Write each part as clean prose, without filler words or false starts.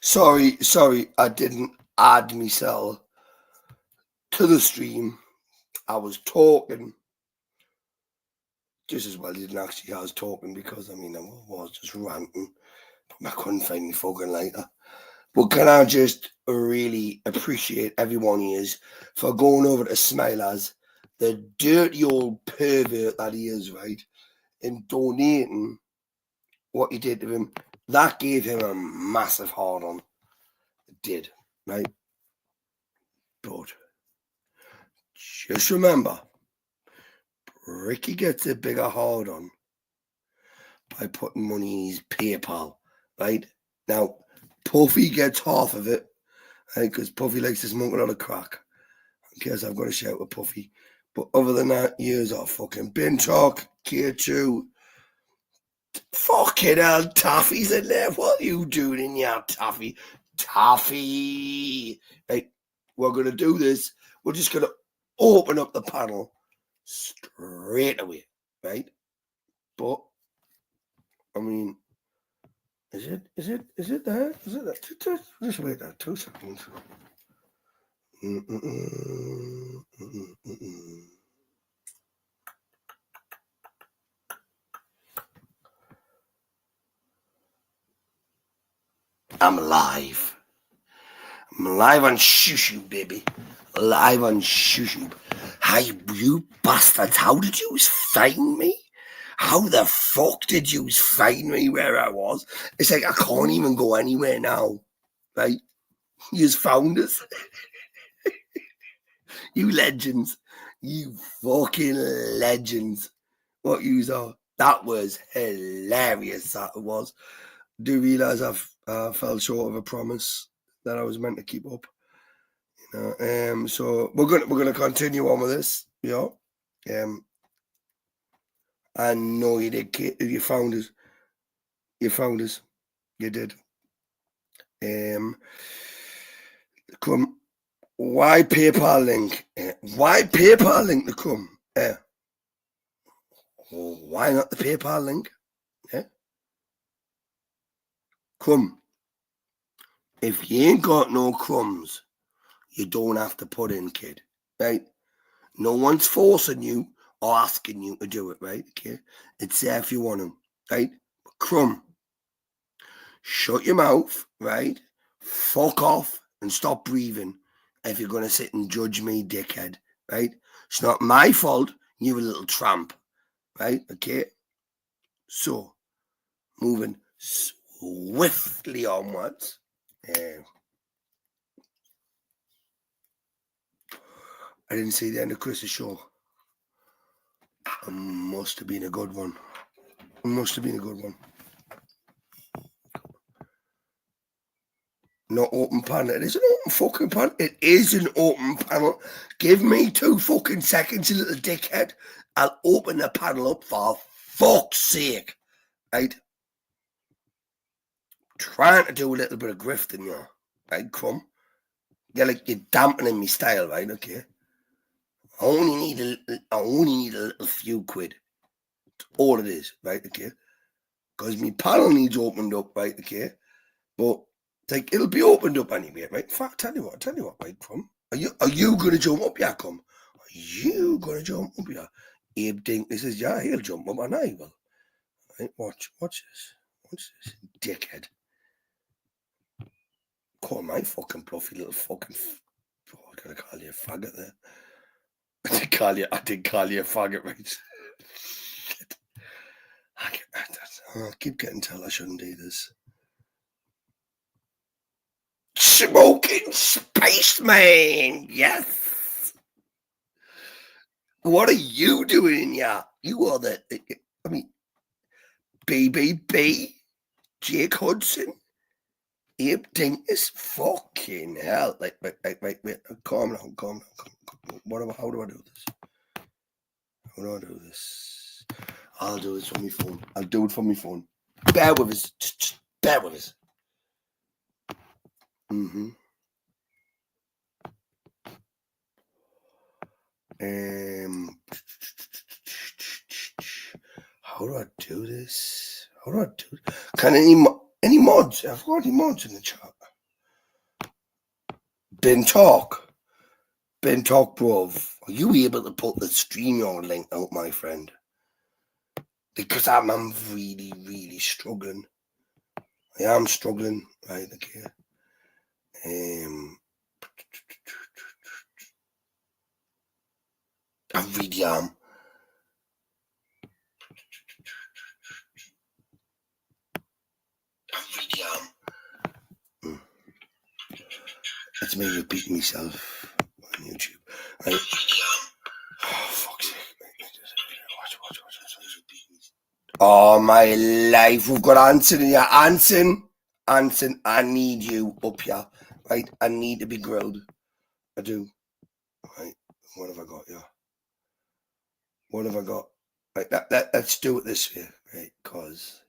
Sorry, I didn't add myself to the stream. I was talking just as well. Didn't actually. I was talking because I was just ranting, but I couldn't find my fucking lighter. But can I just really appreciate everyone here for going over to Smilers, the dirty old pervert that he is, right, and donating what he did to him. That gave him a massive hard on. It did, right? But just remember, Ricky gets a bigger hard on by putting money in his PayPal, right? Now, Puffy gets half of it, right? Because Puffy likes to smoke a lot of crack. In case I've got to shout with Puffy. But other than that, years are fucking bin talk, K2. Fucking hell, Taffy's in there. What are you doing in your Taffy? Taffy! Right, we're going to do this. We're just going to open up the panel straight away, right? But, I mean, is it there? Is it there? Just wait there 2 seconds. I'm live. I'm live on YouTube, baby. Live on YouTube. Hi, you bastards. How did you find me? How the fuck did you find me where I was? It's like I can't even go anywhere now. Right? You found us. You legends. You fucking legends. What you are. That was hilarious, that it was. Do realise I fell short of a promise that I was meant to keep up. So we're gonna continue on with this, I know you did, Kate. You found us. You did. Come. Why PayPal link? Why PayPal link to come? Why not the PayPal link? Come. If you ain't got no crumbs, you don't have to put in, kid. Right? No one's forcing you or asking you to do it, right? Okay? It's there if you want to, right? But crumb. Shut your mouth, right? Fuck off and stop breathing if you're going to sit and judge me, dickhead, right? It's not my fault, you a little tramp, right? Okay? So, moving swiftly onwards. I didn't see the end of Chris's show. It must have been a good one. Not open panel. It is an open fucking panel. It is an open panel. Give me 2 fucking seconds, you little dickhead. I'll open the panel up for fuck's sake. Right? trying to do a little bit of grifting, yeah. Right, come. You're dampening me style, right? Okay. I only need a little few quid. All it is, right? Okay. Because my panel needs opened up, right? Okay. But it'll be opened up anyway, right? In fact, tell you what, right? Come. Are you gonna jump up, yeah? Come. Are you gonna jump up, yeah? Abe Dinkley says, yeah, he'll jump up, and I will. Right? Watch this, dickhead. Call my fucking bluffy little fucking. Oh, I gotta call you a faggot there. I did call you a faggot, right? Shit. I keep getting told I shouldn't do this. Smoking spaceman, yes. What are you doing, yeah? You are BBB, Jake Hudson, Abe Dinkus, fucking hell. Wait, calm down. How do I do this? How do I do this? I'll do this from my phone. I'll do it from my phone. Bear with us. Just bear with us. How do I do this? Can any mods? I've got any mods in the chat. Ben Talk, bruv. Are you able to put the StreamYard link out, my friend? Because I'm really, really struggling. I am struggling, right? Okay. I really am. It's me repeating myself on YouTube. Right? Oh, fuck's sake. Watch. Oh, my life. We've got Anson in here. Anson, I need you up here. Right? I need to be grilled. I do. Right? What have I got here? Right, let's do it this way, right? Because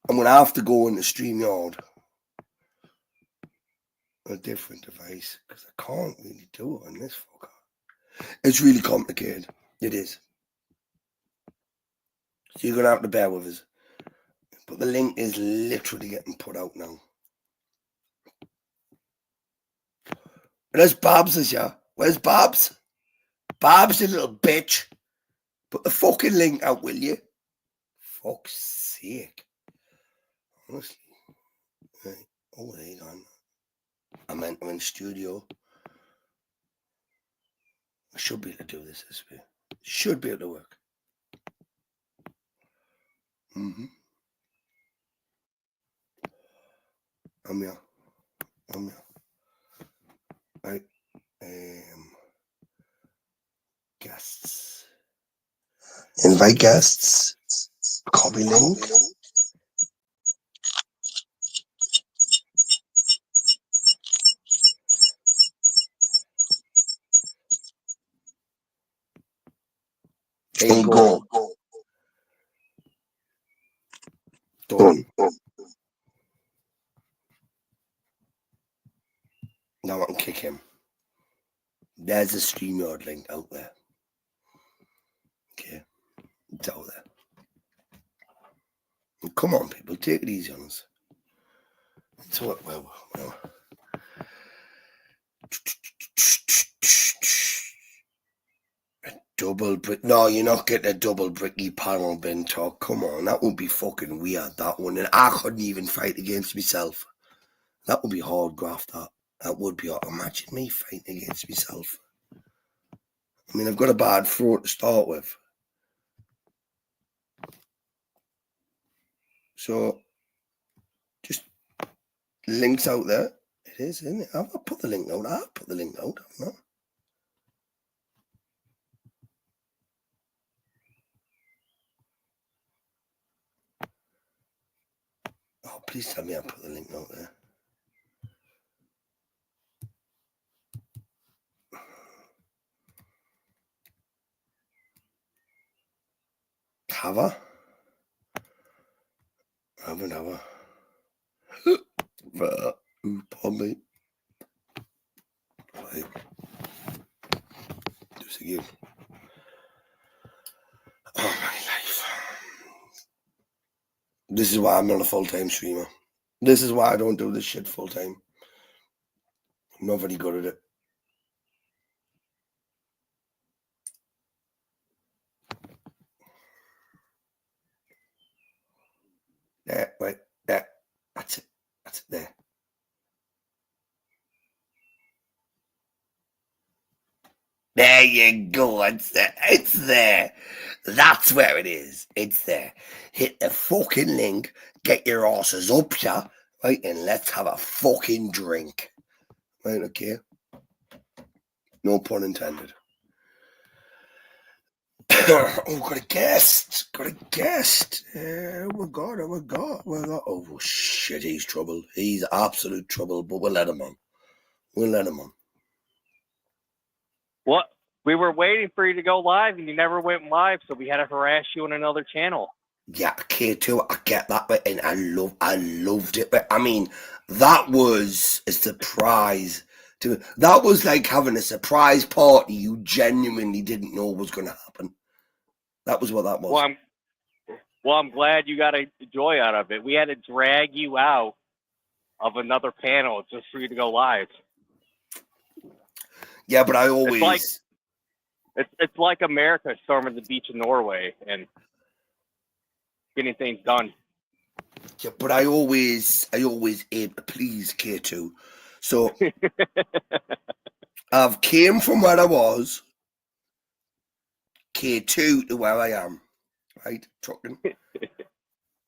I'm going to have to go in the StreamYard on a different device because I can't really do it on this fucker. It's really complicated. It is. So you're going to have to bear with us. But the link is literally getting put out now. Where's Babs, yeah? Where's Babs? Babs, you little bitch. Put the fucking link out, will you? Fuck's sake. Honestly. Right. Oh, hang on. I meant I'm in studio. I should be able to do this way. Should be able to work. I'm here. Right. Guests. Invite guests. Copy link. There you go. Done. Now I can kick him. There's a StreamYard link out there. Okay. It's out there. Come on, people. Take it easy on us. So, well. A double brick. No, you're not getting a double bricky panel, Ben Talk. Come on. That would be fucking weird, that one. And I couldn't even fight against myself. That would be hard graft, that would be hard. Imagine me fighting against myself. I mean, I've got a bad throat to start with. So, just links out there. It is, isn't it? I've put the link out. Haven't I? Oh, please tell me I put the link out there. Have I? Have I? Pardon me. Right. Just again. Oh, my life. This is why I'm not a full-time streamer. This is why I don't do this shit full-time. I'm not very good at it. There, right, there. That's it. That's it there. There you go. It's there. It's there. That's where it is. It's there. Hit the fucking link. Get your asses up here, right? And let's have a fucking drink. Right, okay? No pun intended. Oh, got a guest. Got a guest. Oh my god, oh my god. Oh shit, he's trouble. He's absolute trouble, but we'll let him on. We'll let him on. What? We were waiting for you to go live, and you never went live, so we had to harass you on another channel. Yeah, K2, I get that, but and I loved it. But I mean, that was a surprise to me. That was like having a surprise party you genuinely didn't know was going to happen. That was what that was. Well, I'm glad you got a joy out of it. We had to drag you out of another panel just for you to go live. Yeah, but I always... It's like America storming the beach in Norway and getting things done. Yeah, but I always aim to please K2. So I've came from where I was, K2 to where I am, right? Trucking.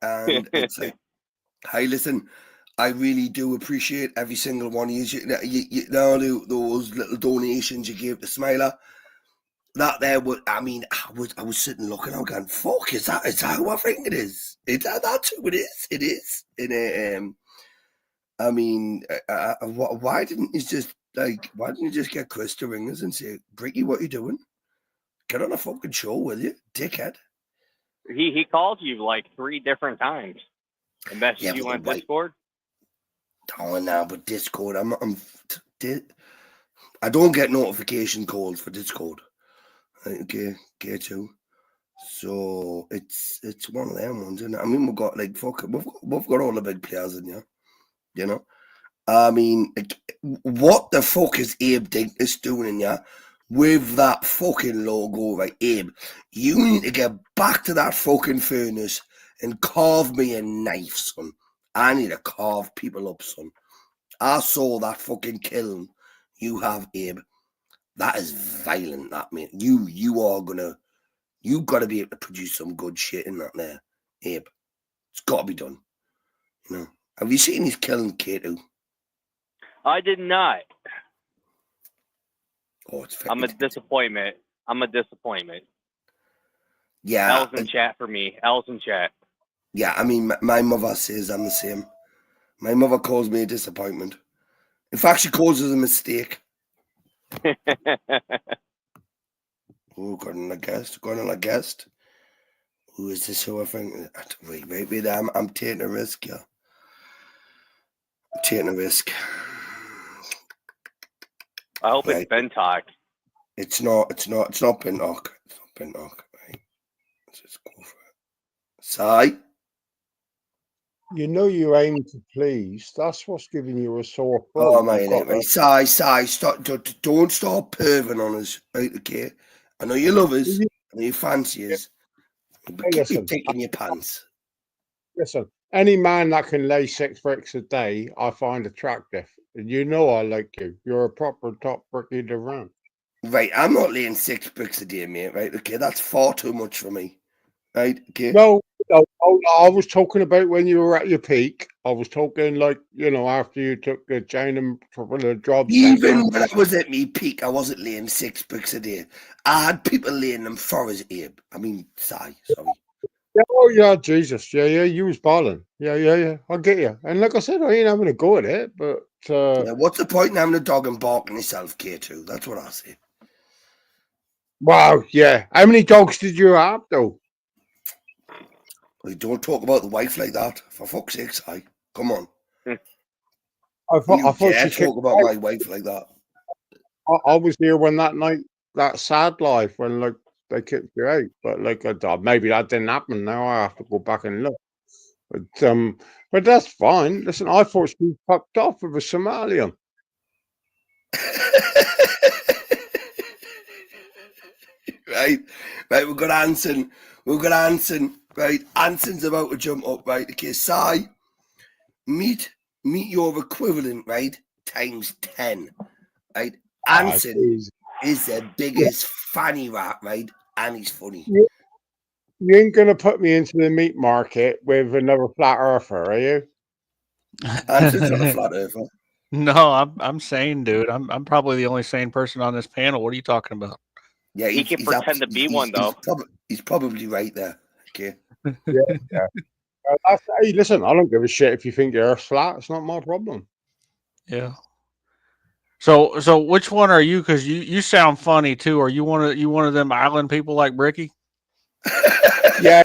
And it's like, hey, listen, I really do appreciate every single one of you know, those little donations you gave to Smiler. That there was, I mean, I was sitting looking, I'm going, fuck, is that who I think it is? That's who it is. It is. And I mean, why didn't you just get Chris to ring us and say, Bricky, what are you doing? Get on a fucking show, will you, dickhead? He called you like 3 different times and messaged you on Discord. Oh, no, but Discord, I don't get notification calls for Discord. Okay, K2. So it's one of them ones, isn't it? I mean, we've got like we've got all the big players in here, you know. I mean, like, what the fuck is Abe Dinkus doing in here with that fucking logo, right? Abe, you need to get back to that fucking furnace and carve me a knife, son. I need to carve people up, son. I saw that fucking kiln you have, Abe. That is violent, that, mate. You've got to be able to produce some good shit in that there, Abe. It's got to be done. You know. Have you seen his kiln, K2? I did not. Oh, it's I'm a disappointment. Yeah. L's in chat for me. L's in chat. Yeah, I mean, my mother says I'm the same. My mother calls me a disappointment. In fact, she calls it a mistake. Oh, got on a guest. Who is this? Who I think? Wait. I'm taking a risk, yeah. I'm taking a risk. I hope it's Bentok. It's not Bentok. It's not Bentok. Right. Let's just go for it. Sai? You know you aim to please. That's what's giving you a sore throat. Oh, my name. Sai, stop. Don't start perving on us, right? Okay. I know you love us. I know you fancy us. But keep your dick in your pants. Listen, any man that can lay 6 bricks a day, I find attractive. And you know I like you. You're a proper top bricky to run. Right, I'm not laying 6 bricks a day, mate. Right, okay, that's far too much for me. Right, okay. No, I was talking about when you were at your peak. I was talking like, you know, after you took the chain and the jobs. Even when I was at me peak, I wasn't laying 6 bricks a day. I had people laying them for us, Abe. I mean, sorry. Oh yeah, Jesus, yeah, you was balling, yeah. I get you, and like I said, I ain't having a go at it, but yeah, what's the point in having a dog and barking yourself, K2? That's what I say. Wow, yeah. How many dogs did you have, though? Well, don't talk about the wife like that. For fuck's sake, Si. Come on. You I thought dare she kicked talk about me my wife like that? out. I was here when that night, that sad life, when like they kicked you out. But like, maybe that didn't happen. Now I have to go back and look. But that's fine. Listen, I thought she fucked off with a Somalian. Right, right. We've got Anson. We've got Anson. Right, Anson's about to jump up. Right, okay. Si, meet your equivalent. Right, times 10. Right, Anson Jeez. is the biggest fanny rat. Right, and he's funny. You, you ain't gonna put me into the meat market with another flat earther, are you? Anson's not a flat earther. No, I'm sane, dude. I'm probably the only sane person on this panel. What are you talking about? Yeah, He can pretend to be one, though. He's probably right there. Okay. Yeah. Hey, listen, I don't give a shit if you think the Earth's flat. It's not my problem. Yeah. So which one are you? Because you sound funny too. Are you one of them island people like Bricky? Yeah,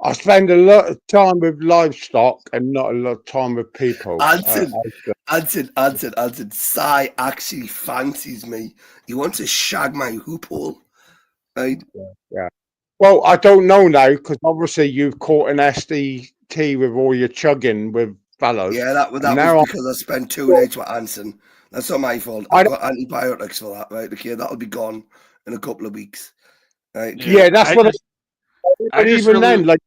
I spend a lot of time with livestock and not a lot of time with people. Anson. Si actually fancies me. He wants to shag my hoop hole. Right? Yeah. Well, I don't know now because obviously you've caught an SDT with all your chugging with fellows. Yeah, that was because I spent 2 nights with Anson. That's not my fault. I've got antibiotics for that, right? Okay, that'll be gone in a couple of weeks. Right? Okay. Yeah, that's what. But even really, then, like,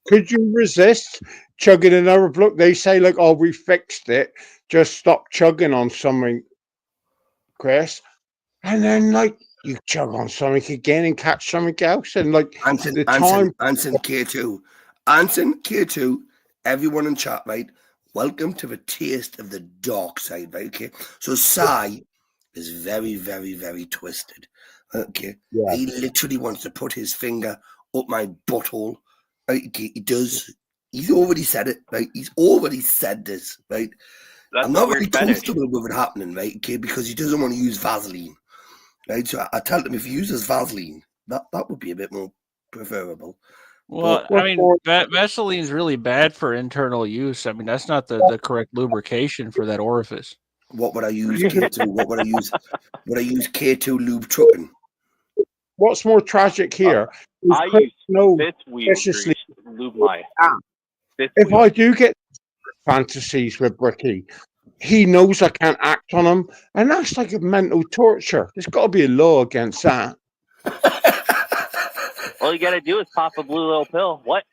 could you resist chugging another block? They say like, "Oh, we fixed it. Just stop chugging on something, Chris." And then like you chug on something again and catch something else, and like Anson K2. Anson K2, everyone in chat, right? Welcome to the taste of the dark side, right? Okay. So Si is very, very, very twisted. Okay. Yeah. He literally wants to put his finger up my butthole. Right? Okay, he does. He's already said it, right? He's already said this, right? That's I'm not a weird really fetish. comfortable with it happening, right? Okay, because he doesn't want to use Vaseline. Right, so I tell him if he uses Vaseline, that would be a bit more preferable. well, But I mean, Vaseline's really bad for internal use. I mean, that's not the correct lubrication for that orifice. what would I use K2? What would I use? Would I use K2 lube trucking? What's more tragic here? I use fifth wheel grease to lube my fifth if wheel. I do get fantasies with Bricky, he knows I can't act on him, and that's like a mental torture. There's got to be a law against that. All you gotta do is pop a blue little pill. What?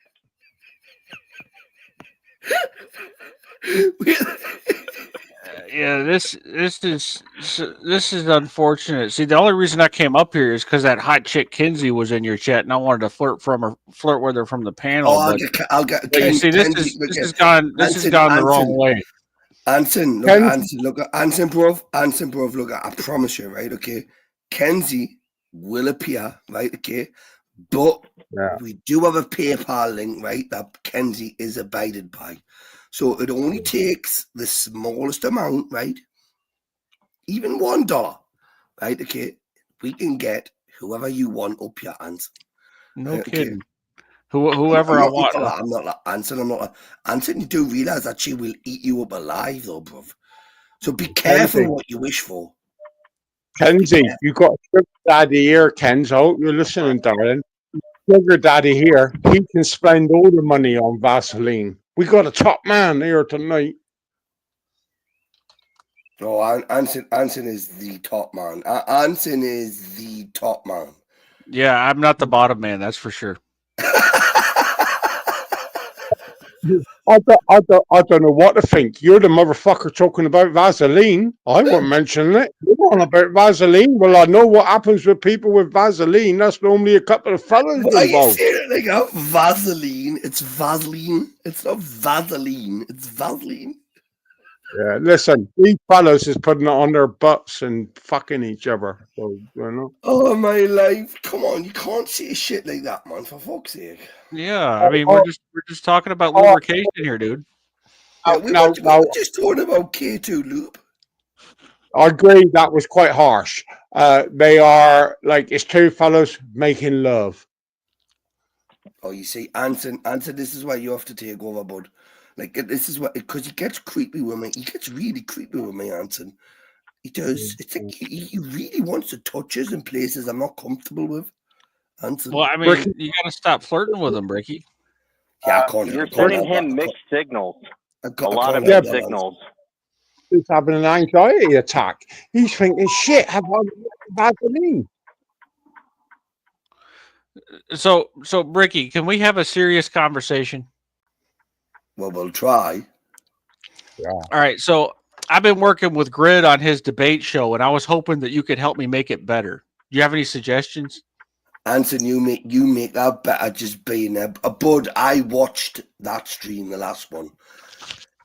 Yeah, this is unfortunate. See, the only reason I came up here is because that hot chick Kinsey was in your chat, and I wanted to flirt with her from the panel. Oh, I'll get Ken, you see, this has gone the wrong way. Anson, look, Anson, bruv, look, I promise you, right? Okay, Kenzie will appear, right? Okay, but we do have a PayPal link, right? That Kenzie is abided by. So it only takes the smallest amount, right? Even $1, right? Okay, we can get whoever you want up your Anson. No right? kidding. Whoever I want. I'm not like Anson. Anson, you do realize that she will eat you up alive, though, bruv. So be careful what you wish for. Kenzie, you got a sugar daddy here, Kenz. I hope you're listening, darling. Sugar daddy here. He can spend all the money on Vaseline. We got a top man here tonight. Oh, Anson is the top man. Anson is the top man. Yeah, I'm not the bottom man, that's for sure. I don't know what to think. You're the motherfucker talking about Vaseline. I wasn't mentioning it. You're on about Vaseline. Well, I know what happens with people with Vaseline. That's normally a couple of fellas Are you involved. serious? They go Vaseline. It's Vaseline. It's not Vaseline. It's Vaseline. Yeah, listen, these fellas is putting it on their butts and fucking each other. So, you know. Oh my life! Come on, you can't say shit like that, man. For fuck's sake. Yeah, I mean we're just talking about lubrication here, dude. Yeah, we were just talking about K2 lube. I agree that was quite harsh. They are like it's two fellows making love. Oh, you see, Anson, this is why you have to take over, bud. Like this is what, because he gets creepy with me. He gets really creepy with me, Anson. He does. It's like he really wants to touch us in places I'm not comfortable with, Anson. Well, I mean, Ricky- you got to stop flirting with him, Bricky. Yeah, I can't. You're I can't sending help that. him mixed signals. I A can't lot of help mixed that, signals. He's having an anxiety attack. He's thinking, shit, have I bad for me? So Bricky, can we have a serious conversation? Well, we'll try. All right. So I've been working with Grid on his debate show, and I was hoping that you could help me make it better. Do you have any suggestions? Anson, you make that better just being a bud. I watched that stream, the last one,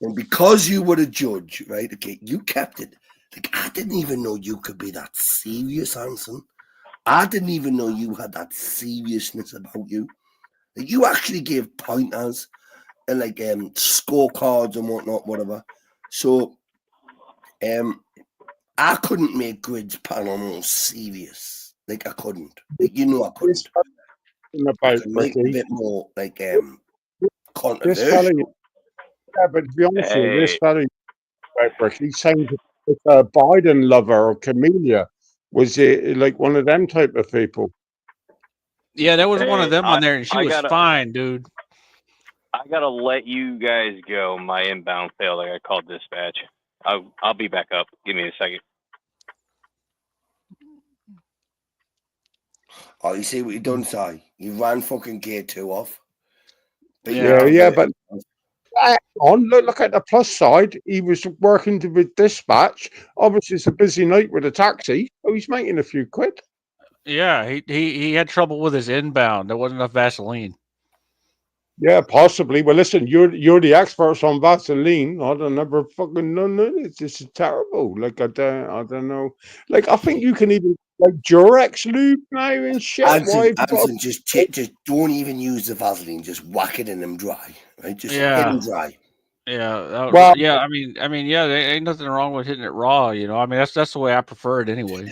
and because you were a judge, right? Okay, you kept it. Like I didn't even know you could be that serious, Anson. I didn't even know you had that seriousness about you. Like, you actually gave pointers and like scorecards and whatnot, whatever. So I couldn't make Grid's panel more serious. Like I couldn't. Like I couldn't. I About could make it a Ricky. bit more like This controversial. fella, yeah, but to be honest with you, this Hey, fella about Ricky sounds like a Biden lover or Camellia. Was it like one of them type of people? Yeah, there was one of hey, them on there, and she I was gotta, fine, dude. I gotta let you guys go. My inbound failed. I got called dispatch. I'll be back up. Give me a second. Oh, you see what you done, Si? You ran fucking K2 off. Yeah, but look at the plus side. He was working with dispatch. Obviously, it's a busy night with a taxi. Oh, he's making a few quid. Yeah, he had trouble with his inbound. There wasn't enough Vaseline. Yeah, possibly. Well, listen, you're the experts on Vaseline. I don't never fucking know. It's just terrible. Like I don't know. Like I think you can even like Durex lube now and shit. Why have you got? Anson, just don't even use the Vaseline. Just whack it in them dry, right? Just hit Yeah, them dry. yeah, Well, yeah. I mean, yeah. There ain't nothing wrong with hitting it raw. You know, I mean, that's the way I prefer it anyway.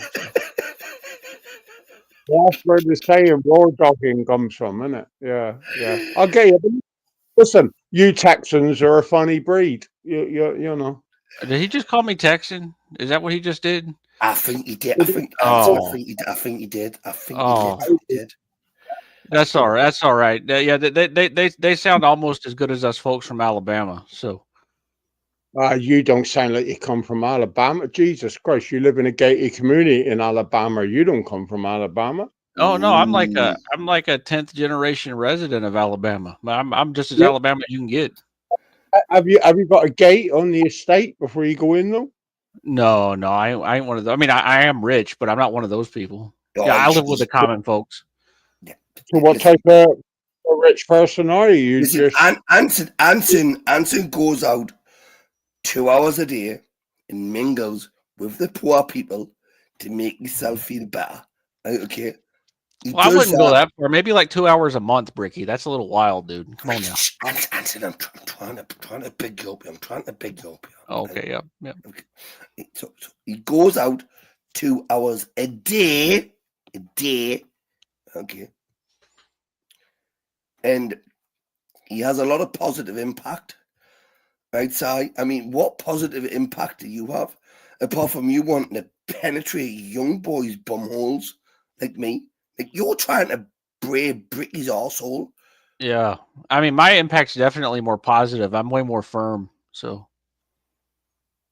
So. that's where the saying raw dogging comes from, isn't it? Yeah. Okay, but listen, you Texans are a funny breed. You know. Did he just call me Texan? Is that what he just did? I think he did. I think Anson. I think he did. I think he did. I think he literally did. That's all right. That's all right. Yeah, they sound almost as good as us folks from Alabama. So. You don't sound like you come from Alabama. Jesus Christ, you live in a gated community in Alabama. You don't come from Alabama. Oh no, I'm like Ooh. a 10th generation resident of Alabama. I'm just as Yeah. Alabama as you can get. Have you got a gate on the estate before you go in though? No, I ain't one of those. I mean, I am rich, but I'm not one of those people. Oh, Yeah, I you live with the just- common folks. yeah. So what Listen, type of rich person are you? listen, Just Anson goes out 2 hours a day and mingles with the poor people to make himself feel better. Right, okay. He Well, I does wouldn't go that. that far. Maybe like 2 hours a month, Bricky. That's a little wild, dude. Come on now. Anson, I'm trying to pick you up here. I'm trying to pick you up here. Okay, yeah. Okay. So he goes out 2 hours a day. Okay. And he has a lot of positive impact. Right, Si? I mean, what positive impact do you have? Apart from you wanting to penetrate young boys' bumholes like me? Like you're trying to braid Bricky's arsehole. Yeah. I mean, my impact's definitely more positive. I'm way more firm. So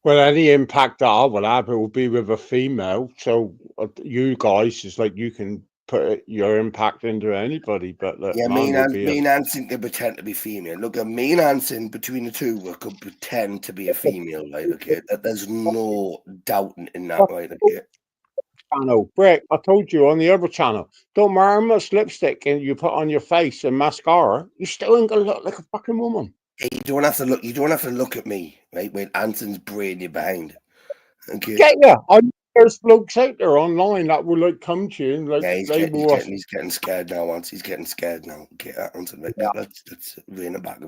well, any impact that I will have, it will be with a female. So you guys, it's like you can put your impact into anybody, but Yeah, mine will be me and Anson can pretend to be female. Look, me and Anson, between the two, we could pretend to be a female, right? Okay, there's no doubting in that, right? Okay. channel. Brick, I told you on the other channel, don't matter how much lipstick you put on your face and mascara, you still ain't gonna look like a fucking woman. Hey, you don't have to look. You don't have to look at me, right? When Anson's brain you behind. Okay. Get ya. There's blokes out there online that will like come to you and like Yeah, label us. he's getting scared now. Once he's getting scared now. Okay, Anson, right, let's rein it back.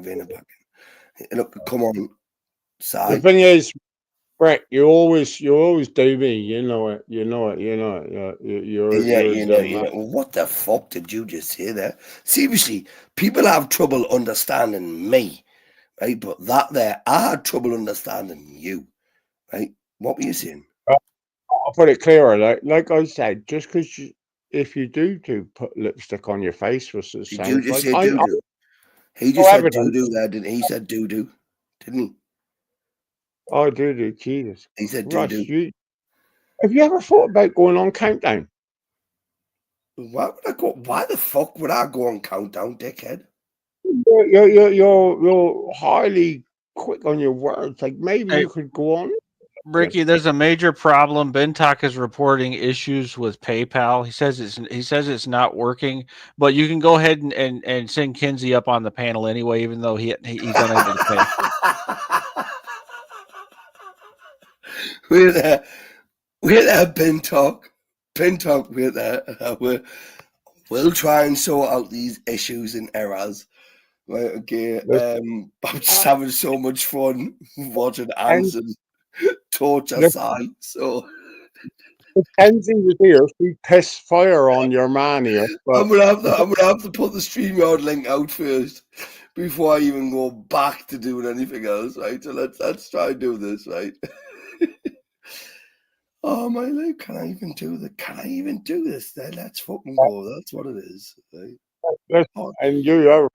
Look, come on, The Si. thing is, Brett, you always do me. You know it. Yeah, Yeah. Well, what the fuck did you just say there? Seriously, people have trouble understanding me, right? But that there, I had trouble understanding you, right? What were you saying? I'll put it clearer. Like I said, just because if you do put lipstick on your face, which it Did you sounds just like, say I'm doo-doo? He no just said evidence. doo-doo there, didn't he? He said doo-doo, didn't he? Oh, dude, Jesus. He said Russ, doo-doo. have you ever thought about going on countdown? Why would I go? Why the fuck would I go on countdown, dickhead? You're highly quick on your words. Like maybe Hey, you could go on. Ricky, there's a major problem. Bentok is reporting issues with PayPal. He says it's not working, but you can go ahead and send Kinsey up on the panel anyway, even though he's unable to pay. We're there. We're there, Pintalk. Pintalk, we're there. We'll try and sort out these issues and errors. Right, okay. I'm just having so much fun watching Anson torture Look, side. So Kenzie was here. She pissed fire on your man here. But I'm gonna have to put the StreamYard link out first before I even go back to doing anything else, right? So let's try and do this, right? Oh my leg, can I even do this? Then let's fucking go. That's what it is. Right? Oh, and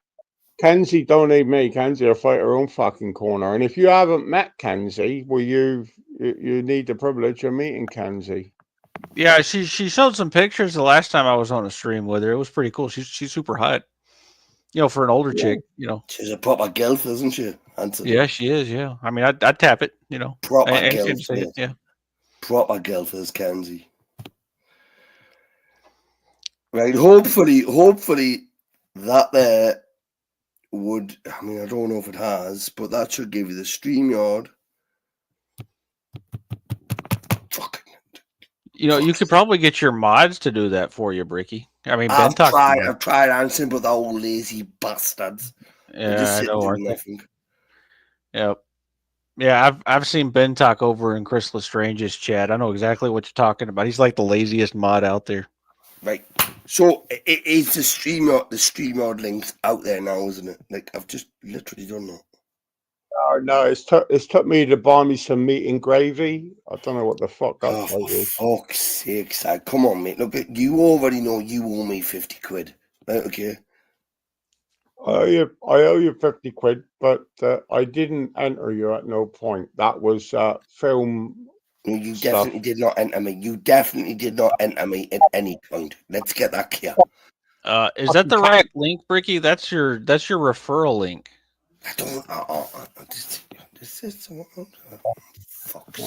Kenzie don't need me. Kenzie will fight her own fucking corner. And if you haven't met Kenzie, well, you need the privilege of meeting Kenzie. Yeah, she showed some pictures the last time I was on a stream with her. It was pretty cool. She's super hot. For an older chick, she's a proper gilf, isn't she, Anson? Yeah, she is. Yeah, I mean, I'd tap it. Proper and gilf, say it. Yeah. Proper gilf is Kenzie. Right. Hopefully that there would. I mean, I don't know if it has, but that should give you the StreamYard. Fucking. You could probably get your mods to do that for you, Bricky. I mean, I've Bentok. tried answering, but they're all lazy bastards. Yeah, just I sit know, and aren't do they? nothing. Yep. Yeah, I've seen Bentok over in Chris Lestrange's chat. I know exactly what you're talking about. He's like the laziest mod out there. Right. So it's the StreamYard links out there now, isn't it? Like I've just literally done that. Oh no, it's took me to buy me some meat and gravy. I don't know what the fuck that Oh, is. for fuck's sake, Sag. Come on, mate. Look, you already know you owe me 50 quid. Right, okay. I owe you 50 quid, but I didn't enter you at no point. That was film. You stuff. definitely did not enter me. You definitely did not enter me at any point. Let's get that clear. Is that the right link, Bricky? That's your referral link. I don't. This is fuck.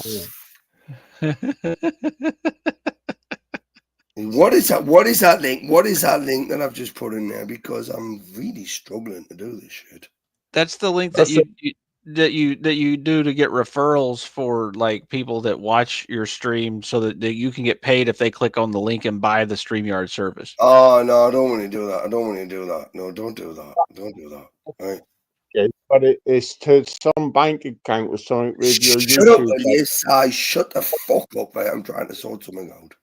What is that? What is that link? What is that link that I've just put in there? Because I'm really struggling to do this shit. That's the link that you do to get referrals for like people that watch your stream, so that you can get paid if they click on the link and buy the StreamYard service. Oh no, I don't want to do that. I don't want to do that. No, don't do that. Don't do that. All right. Okay, but it's to some bank account or something with your Shut YouTube. up, yes, I shut the fuck up. Right? I'm trying to sort something out.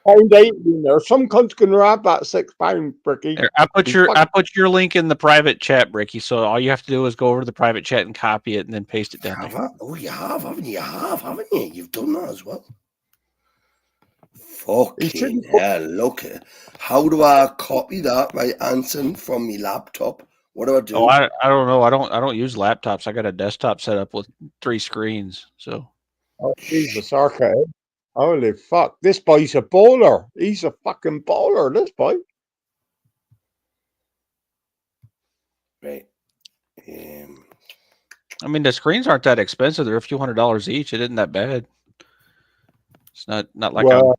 £8 in there. Some cunt's gonna have that £6, Bricky. There, I put your link in the private chat, Bricky. So all you have to do is go over to the private chat and copy it, and then paste it down there. Oh, you have, haven't you? Haven't you? You've done that as well. Fucking hell! Look, how do I copy that, right, Anson, from my laptop? What do I do? Oh, I don't know. I don't use laptops. I got a desktop set up with 3 screens. So. Oh Jesus, okay. Holy fuck! This boy's a bowler. He's a fucking bowler. This boy. Right. I mean, the screens aren't that expensive. They're a few $100s each. It isn't that bad. It's not like well,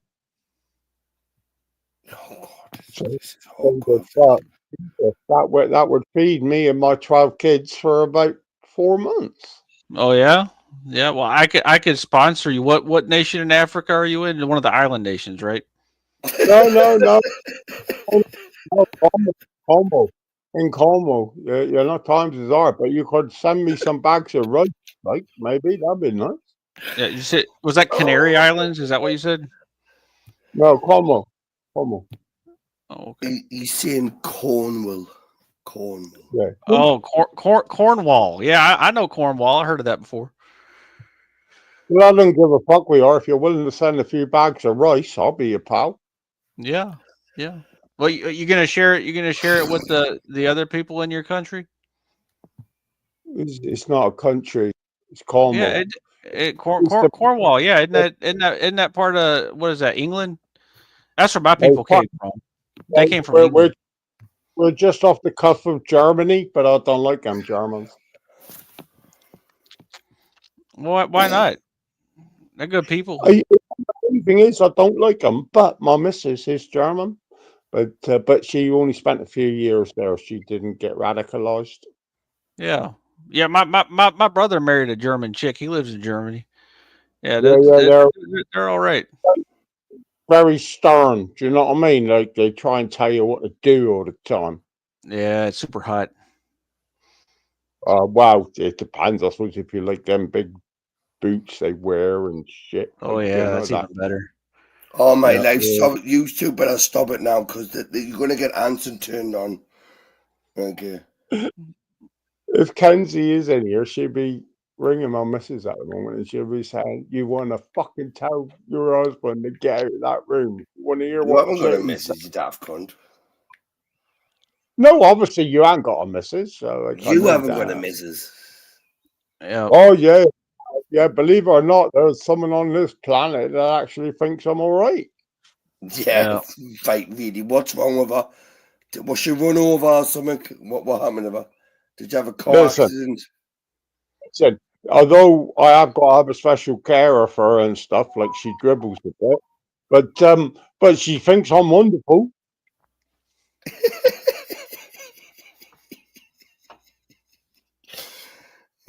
that would feed me and my 12 kids for about 4 months. Oh yeah, yeah. Well, I could sponsor you. What nation in Africa are you in? One of the island nations, right? No. Como. In Como. You're not times as are, but you could send me some bags of rice, like maybe that'd be nice. Yeah, you said, was that Canary Islands? Is that what you said? No, Como. Oh, okay. He's saying Cornwall. Cornwall. Yeah. Oh, Cornwall. Yeah, I know Cornwall. I heard of that before. Well, I don't give a fuck we are. If you're willing to send a few bags of rice, I'll be your pal. Yeah, yeah. Well, you gonna share it? You gonna share it with the other people in your country? It's not a country. It's Yeah, Cornwall. It's the Cornwall. Yeah, isn't that part of what is that? England? That's where my no, people came from. They came from we're, England. we're just off the cusp of Germany, but I don't like them Germans. Why not? They're good people. The thing is, I don't like them, but my missus is German. But she only spent a few years there. She didn't get radicalized. Yeah, yeah. My brother married a German chick. He lives in Germany. Yeah, Yeah, yeah, they're all right. very stern. Do you know what I mean? Like they try and tell you what to do all the time. Yeah, it's super hot. Wow, it depends. I suppose if you like them big boots they wear and shit, Oh like yeah, that's that. even better. Oh, mate, Yeah, like, yeah. stop it. You two better stop it now because you're going to get Anson turned on. Okay. If Kenzie is in here, she'd be ringing my missus at the moment, and she'll be saying, "You want to fucking tell your husband to get out of that room? You want to hear You what haven't got a Kitty said?" missus, you daft cunt. No, obviously you ain't got a missus, so like I You know haven't got a that. missus. Yeah, Oh yeah, yeah. Believe it or not, there's someone on this planet that actually thinks I'm all right. Yeah, like, really. What's wrong with her? Was she run over or something? What happened to her? Did you have a car Listen, accident? said although I have got to have a special carer for her and stuff, like she dribbles a bit, but she thinks I'm wonderful.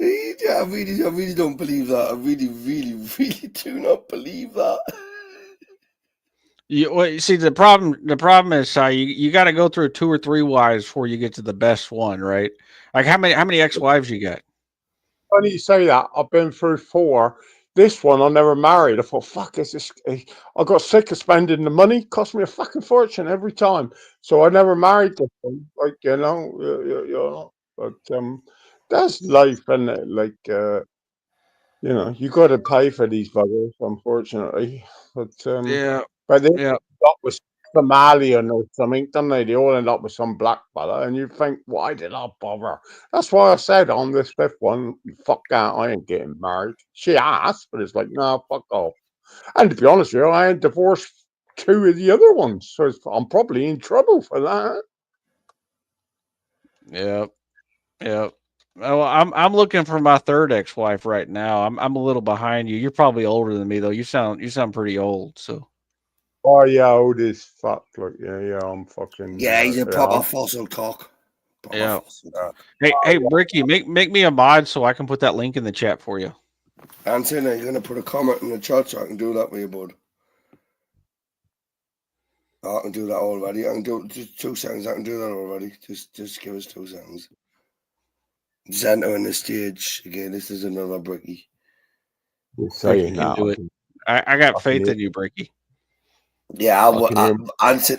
I really don't believe that. I really, really, really do not believe that. You see the problem is you got to go through 2 or 3 wives before you get to the best one, right? Like how many ex-wives you got? Funny you say that. I've been through 4. This one I never married. I thought, fuck, is this? I got sick of spending the money. Cost me a fucking fortune every time. So I never married this one. Like you know. But that's life, isn't it? Like you got to pay for these buggers, unfortunately. But Yeah, but they yeah, end up with Somalian or something, don't they? They all end up with some black fella, and you think, why did I bother? That's why I said on this 5th one, fuck that, I ain't getting married. She asked, but it's like, no, fuck off. And to be honest with you, I ain't divorced 2 of the other ones, so I'm probably in trouble for that. yeah, yeah. Oh, I'm looking for my 3rd ex-wife right now. I'm a little behind you. You're probably older than me though. You sound pretty old. So Oh yeah, old as fuck. Like yeah, I'm fucking Yeah, he's a yeah. proper fossil cock. Proper yeah. fossil cock. Hey, Bricky, make me a mod so I can put that link in the chat for you. Anthony, you're going to put a comment in the chat so I can do that with you, bud. I can do that already. I can do just 2 seconds. I can do that already. Just give us 2 seconds. Zento on the stage again. This is another Bricky. You're Bricky saying can that. do it. I got I can faith hear, in you, Bricky. Yeah, I can hear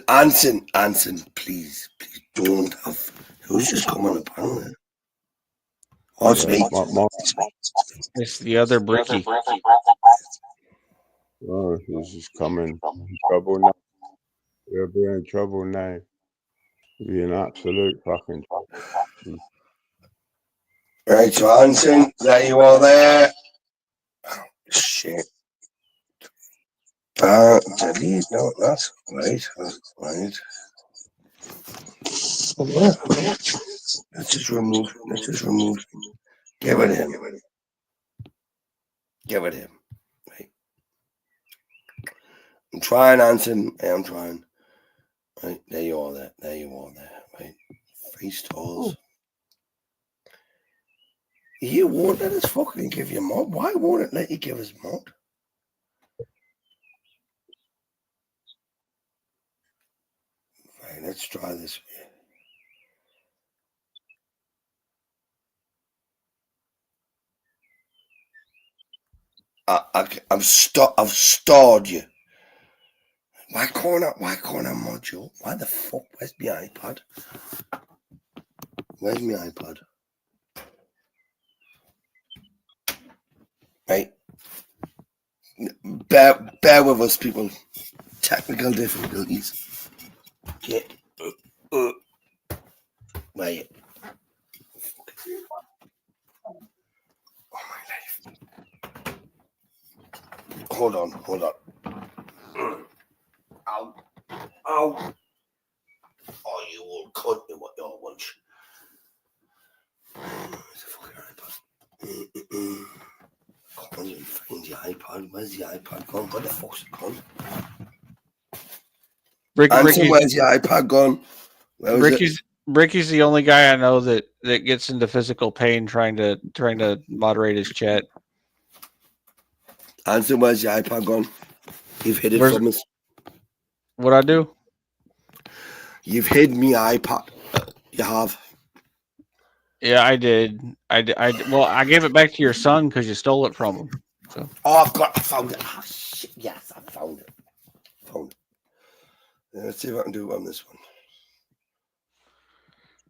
Anson, please don't have. Who's just coming up on there? Oh, it's yeah, me. It's the other Bricky. oh, this is coming. Trouble now. We'll be in trouble now. We'll be in absolute fucking trouble. Right, so Anson, there you are there. Oh, shit. Delete. No, that's right. That's right. Oh, yeah. Let's just remove. Get rid of him. Get rid of him. Right. I'm trying, Anson. Hey, I'm trying. Right, there you are there. Right. Face tools. You won't let us fucking give you mod. Why won't it let you give us mod? Right, let's try this way. I've starred you. Why can't I mod you? Why the fuck? Where's my iPad? Where's my iPod? Right. Bear with us, people. Technical difficulties. Okay. Right. Oh my life. Hold on. Ow. Ow. Oh, you will cut me what your lunch. Where's the fucking iPod? Come on, you find the iPod. Where's the iPod gone? What the fuck's it gone? Anson, where's the iPod gone? Where was it? Ricky's the only guy I know that gets into physical pain trying to moderate his chat. Anson, where's the iPod gone? You've hid it from us. What I do? You've hid me iPod. You have. Yeah, I did. Well, I gave it back to your son because you stole it from him. So. Oh, I found it. Oh, shit. Yes, I found it. Let's see if I can do it on this one.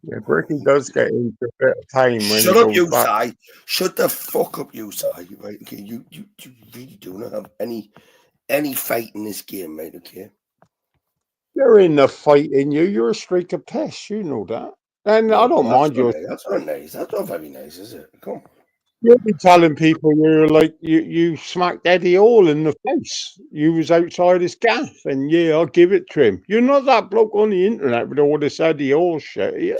Yeah, Ricky does get into a bit of pain when Shut he up, goes you back. Sai. Shut the fuck up, you Sai. Right? Okay, you really do not have any fight in this game, right? Okay. You're in the fight in you. You're a streak of pests. You know that. And I don't mind you. That's not nice. That's not very nice, is it? Come on. You'll be telling people you're like you smacked Eddie Hall in the face. You was outside his gaff, and yeah, I'll give it to him. You're not that bloke on the internet with all this Eddie Hall shit, are you?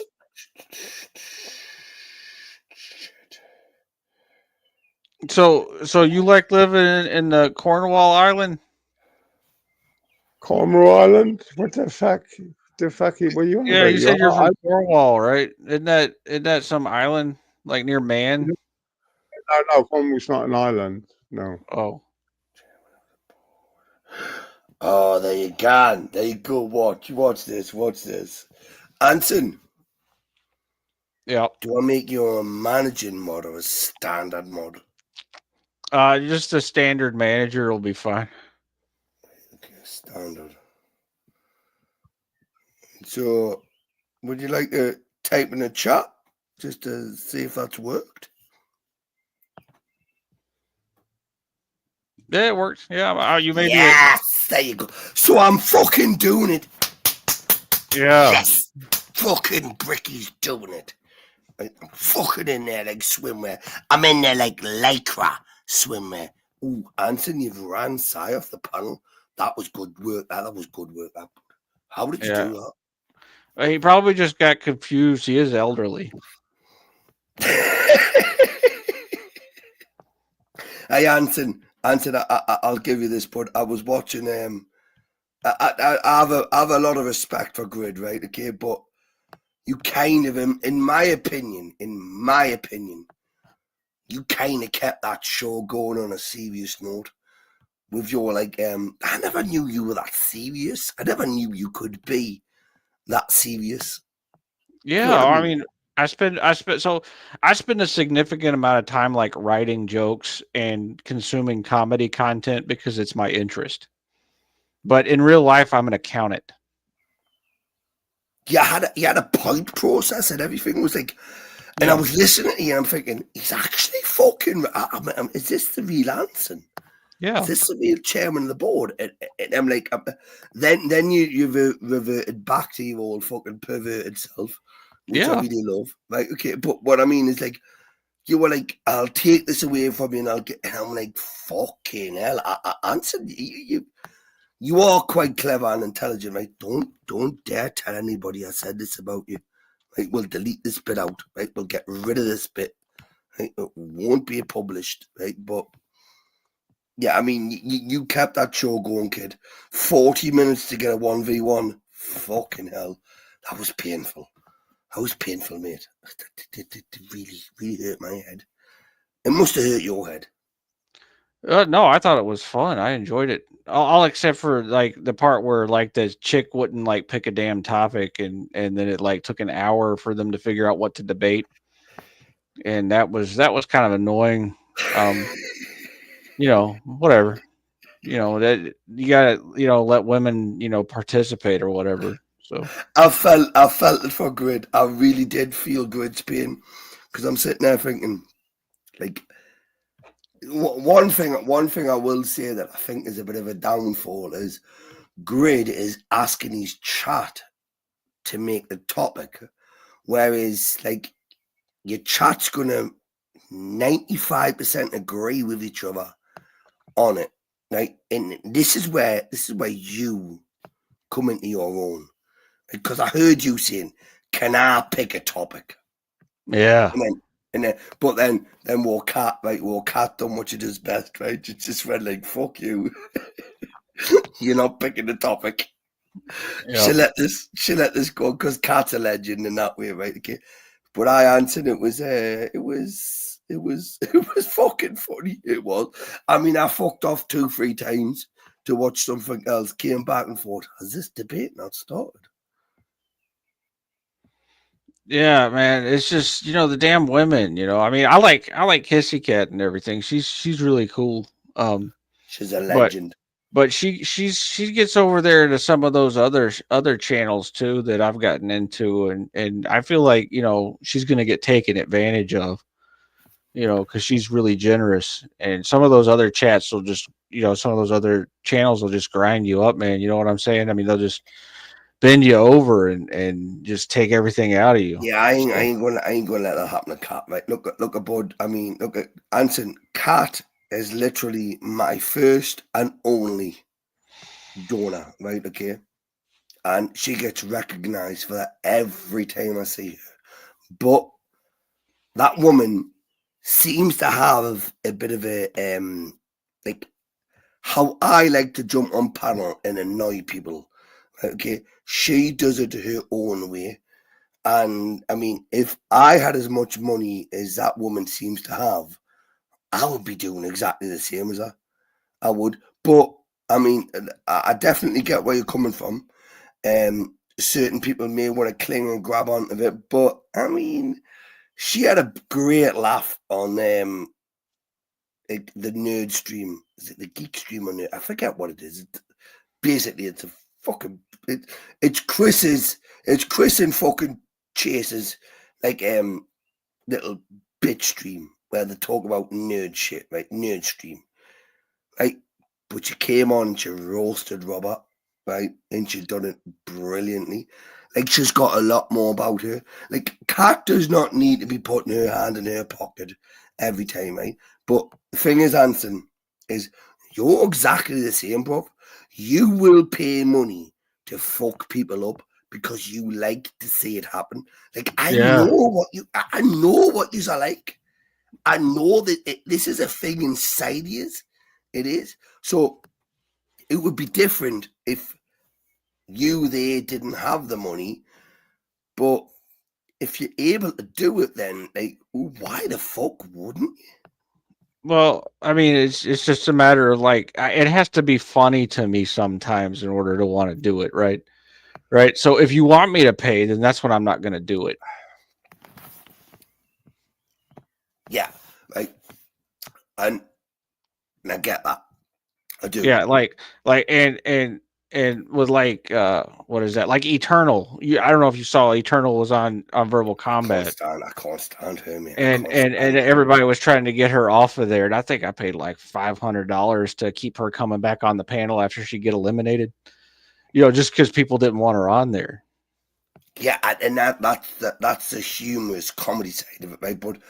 So you like living in the Cornwall Island? Cornwall Island? What the fuck? What you on Yeah, about? you said you're from Cornwall, right? Isn't that some island like near Man? No, Cornwall's not an island. No. Oh. Oh, there you go. There you go. Watch this. Anson. Yeah. Do I make you a managing mod or a standard mod? Just a standard manager will be fine. Okay, standard. So, would you like to type in the chat just to see if that's worked? Yeah, it works. Yeah, you may yes, there you go. So I'm fucking doing it. Yeah. Yes, fucking Bricky's doing it. I'm fucking in there like swimwear. I'm in there like lycra swimwear. Ooh, Anson, you've ran Sai off the panel. That was good work. That was good work. How did you do that? He probably just got confused. He is elderly. Hey, Anson, I'll give you this, but I was watching. I have a lot of respect for Grid, right? Okay, but you kind of, in my opinion, you kind of kept that show going on a serious note. With your I never knew you were that serious. I never knew you could be that serious. Yeah, you know I mean, I spend a significant amount of time like writing jokes and consuming comedy content because it's my interest. But in real life, I'm an accountant. You had a point process and everything was like, and I was listening to you and I'm thinking, he's actually fucking. Is this the real Anson? Yeah. Is this the real chairman of the board? And I'm like, then you reverted back to your old fucking perverted self, which I really love. Right? Okay, but what I mean is like, you were like, I'll take this away from you, and I'm like, fucking hell, Anson, you are quite clever and intelligent, right? Don't dare tell anybody I said this about you. Right? We'll delete this bit out. Right? We'll get rid of this bit. Right? It won't be published. Right? But yeah, I mean, you kept that show going, kid. 40 minutes to get a 1v1. Fucking hell. That was painful. Mate. It really hurt my head. It must have hurt your head. No, I thought it was fun. I enjoyed it. All except for like the part where like the chick wouldn't like pick a damn topic and then it like took an hour for them to figure out what to debate. And that was kind of annoying. You know, whatever. You know, that you gotta, let women, participate or whatever. So I felt it for Grid. I really did feel Grid's pain because I'm sitting there thinking, like, one thing I will say that I think is a bit of a downfall is Grid is asking his chat to make the topic, whereas like your chat's gonna 95% agree with each other on it. Right, and this is where you come into your own, because I heard you saying, "Can I pick a topic?" yeah, But then Cat, right? Cat done what she does best, right? She just went like, "Fuck you, you're not picking the topic." yeah. She let this go because Cat's a legend in that way, right? Okay, but I answered. It was it was fucking funny. It was. I mean, I fucked off 2-3 times to watch something else. Came back and thought, has this debate not started? Yeah, man. It's just the damn women. I mean, I like Kissy Cat and everything. She's really cool. Um, She's a but legend. but she gets over there to some of those other channels too that I've gotten into, and I feel like she's gonna get taken advantage of. Because she's really generous, and some of those other chats will just some of those other channels will just grind you up, man. You know what I'm saying? I mean, they'll just bend you over and just take everything out of you. Yeah, So I ain't gonna let that happen to Cat. Right? Look at Bud. I mean, look at Anson. Cat is literally my first and only donor, right? Okay, and she gets recognized for that every time I see her. But that woman seems to have a bit of a like how I like to jump on panel and annoy people. Right? Okay, she does it her own way. And I mean, if I had as much money as that woman seems to have, I would be doing exactly the same as her. I would. But I mean, I definitely get where you're coming from. Certain people may want to cling and grab onto it, but I mean, she had a great laugh on the nerd stream. Is it the geek stream or nerd? I forget what it is. Basically, it's a fucking it's Chris and fucking Chase's like little bitch stream where they talk about nerd shit, right? Nerd stream, right? But she came on and she roasted Robert, right? And she done it brilliantly. Like she's got a lot more about her. Like Kat does not need to be putting her hand in her pocket every time, right? But the thing is, Anson, is you're exactly the same, bro. You will pay money to fuck people up because you like to see it happen. Like I know yeah, I know what you are like. I know that this is a thing inside you. It is. So it would be different if they didn't have the money, but if you're able to do it, then like why the fuck wouldn't you? well, I mean, it's just a matter of like it has to be funny to me sometimes in order to want to do it, right? Right. So if you want me to pay, then that's when I'm not going to do it. Yeah, like and I get that. I do. Yeah, like and with like what is that? Like Eternal. I don't know if you saw Eternal was on Verbal Combat. I can't stand her, man. I And can't and and stand her. everybody was trying to get her off of there, and I think I paid like $500 to keep her coming back on the panel after she get eliminated. Just because people didn't want her on there. Yeah, and that's the humorous comedy side of it, right? But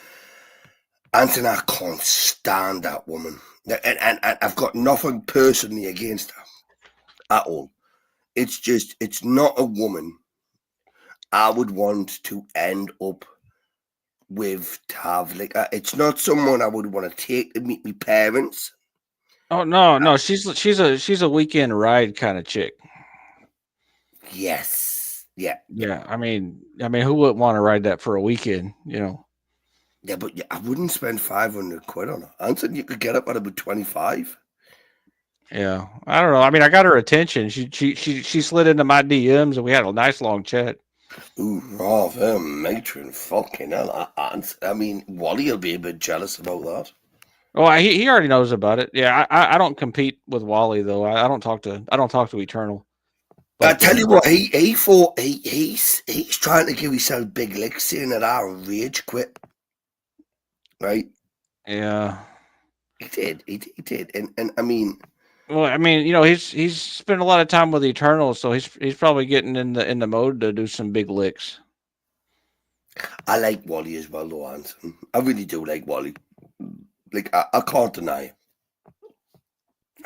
Anthony, I can't stand that woman. And I've got nothing personally against her at all. It's just, it's not a woman I would want to end up with to have. Like, it's not someone I would want to take to meet my parents. Oh no, she's a weekend ride kind of chick. Yes. Yeah. Yeah, I mean, who wouldn't want to ride that for a weekend? Yeah, but I wouldn't spend 500 quid on her. Anthony, you could get up at about 25. Yeah, I don't know. I mean, I got her attention. She slid into my DMs and we had a nice long chat. Ooh, rather matron, fucking hell. I mean, Wally will be a bit jealous about that. Oh, he already knows about it. Yeah, I don't compete with Wally though. I don't talk to Eternal. I But tell you what, he thought he's trying to give himself big licks, saying that I rage quit. Right? yeah. He did. And I mean, Well, I mean, he's spent a lot of time with the Eternals, so he's probably getting in the mode to do some big licks. I like Wally as well, though, Anson. I really do like Wally. Like, I can't deny it.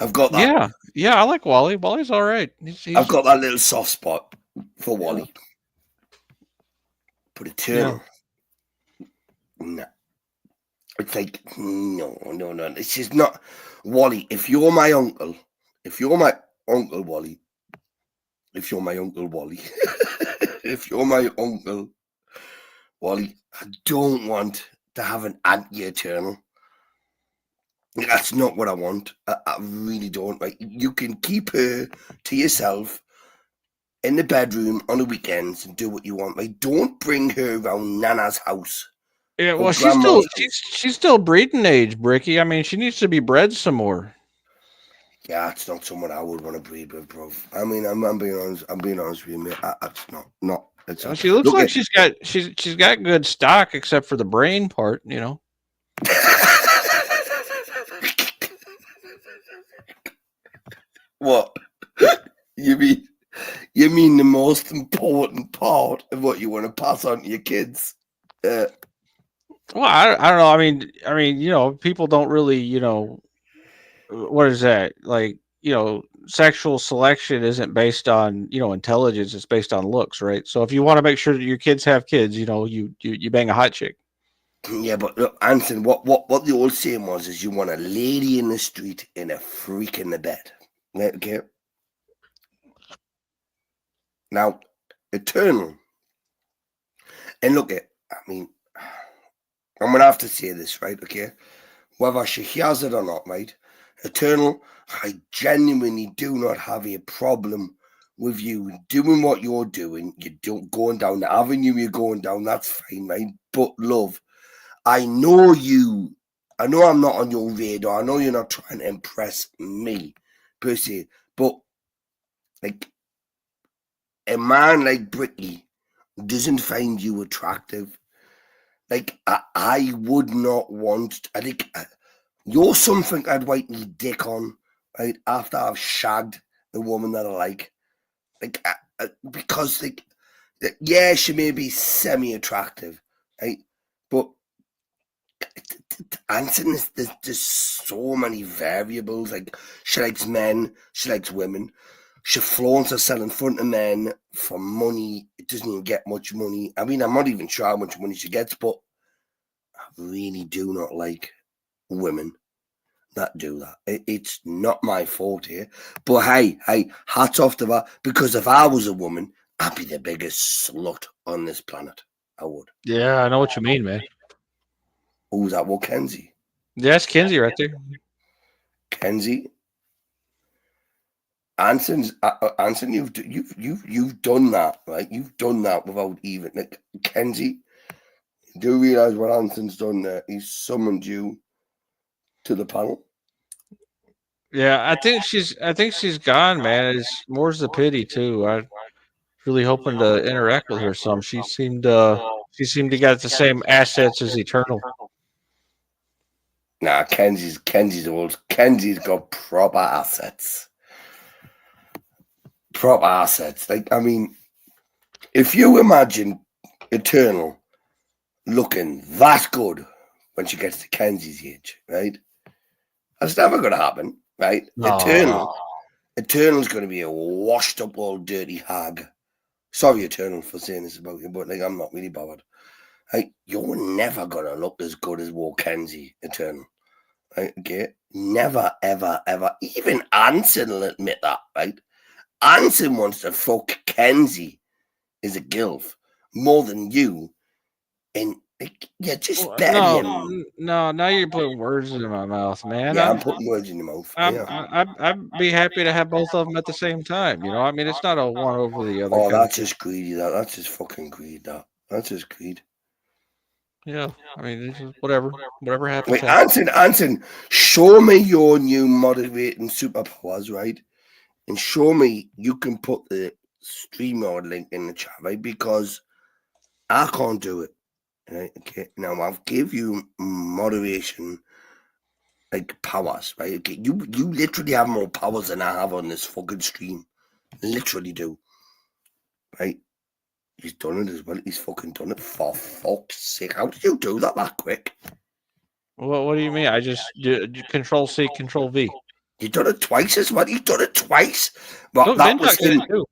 I've got that. Yeah, I like Wally. Wally's all right. I've got that little soft spot for Wally. But Eternal, no. It's like, no. It's just not. Wally, if you're my uncle, Wally, if you're my uncle, Wally, if you're my uncle, Wally, I don't want to have an anti-Eternal. That's not what I want. I really don't. Like, you can keep her to yourself in the bedroom on the weekends and do what you want. Like, don't bring her around Nana's house. Yeah, or well, grandma's house. she's still breeding age, Bricky. I mean, she needs to be bred some more. Yeah, it's not someone I would want to breed with, bro. I mean, I'm being honest. I'm being honest with you, mate. It's not. It's Well, not. she looks Look like at- she's got good stock, except for the brain part. What? You mean the most important part of what you want to pass on to your kids? Well, I don't know. I mean, people don't really, what is that? Like, sexual selection isn't based on, intelligence. It's based on looks, right? So if you want to make sure that your kids have kids, you bang a hot chick. Yeah, but look, Anson, what the old saying was is you want a lady in the street and a freak in the bed. Right, okay. Now, Eternal. And look at, I mean, I'm gonna have to say this, right? Okay. Whether she hears it or not, right? Eternal, I genuinely do not have a problem with you doing what you're doing. You don't going down the avenue you're going down, that's fine, right? But love, I know I'm not on your radar. I know you're not trying to impress me per se, but like a man like Bricky doesn't find you attractive. Like I would not want. I think you're something I'd wipe me dick on, right? After I've shagged the woman that I like, because yeah, she may be semi-attractive, right? But Anson, there's so many variables. Like, she likes men, she likes women. She flaunts herself in front of men for money. It doesn't even get much money. I mean, I'm not even sure how much money she gets, but I really do not like women that do that. It's not my fault here. But hey, hats off to her, because if I was a woman, I'd be the biggest slut on this planet. I would. Yeah, I know what you mean, man. Who's that? Well, Kenzie. Yeah, that's Kinsey right there. Kenzie. Anson, you've done that, right? You've done that without even like Kenzie. You do realize what Anson's done there? He's summoned you to the panel. Yeah, I think she's gone, man. It's more's the pity too. I really hoping to interact with her some. She seemed to get the same assets as Eternal. Nah, Kenzie's old. Kenzie's got proper assets. Proper assets. Like, I mean, if you imagine Eternal looking that good when she gets to Kenzie's age, right? That's never gonna happen, right? No. Eternal's gonna be a washed up old dirty hag. Sorry, Eternal, for saying this about you, but like I'm not really bothered. Like, you're never gonna look as good as War Kenzie, Eternal. Right? Okay? Never, ever, ever. Even Anson will admit that, right? Anson wants to fuck Kenzie as a gilf more than you. And like, yeah, just bury him. No. Now you're putting words in my mouth, man. Yeah, I'm putting words in your mouth. I'd be happy to have both of them at the same time. I mean, it's not a one over the other. Oh, kind that's of just greedy. That's just fucking greed. That's just greed. Yeah, I mean, it's just whatever happens. Wait, happens. Anson, show me your new moderating superpowers, right? and show me you can put the StreamYard link in the chat, right? Because I can't do it. Right? Okay. Now I'll give you moderation like powers, right? Okay. You literally have more powers than I have on this fucking stream. Literally do. Right? He's done it as well. He's fucking done it, for fuck's sake. How did you do that quick? What do you mean? I just Control C, Control V. You done it twice as well. You done it twice. Well, Look, that Bentock was did in it too.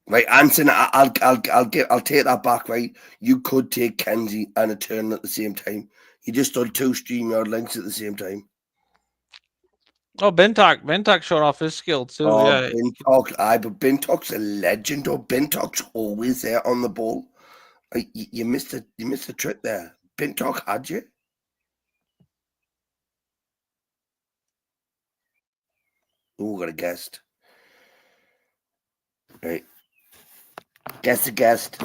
right, Anson. I'll take that back. Right, you could take Kenzie and a turn at the same time. You just done 2 StreamYard links at the same time. Oh, Bentock showed off his skill too. Oh, Yeah, Bintock, but Bintock's a legend. Or Bintock's always there on the ball. Like, you missed a trick there. Bintock had you. Oh, got a guest. Right. Guess the guest.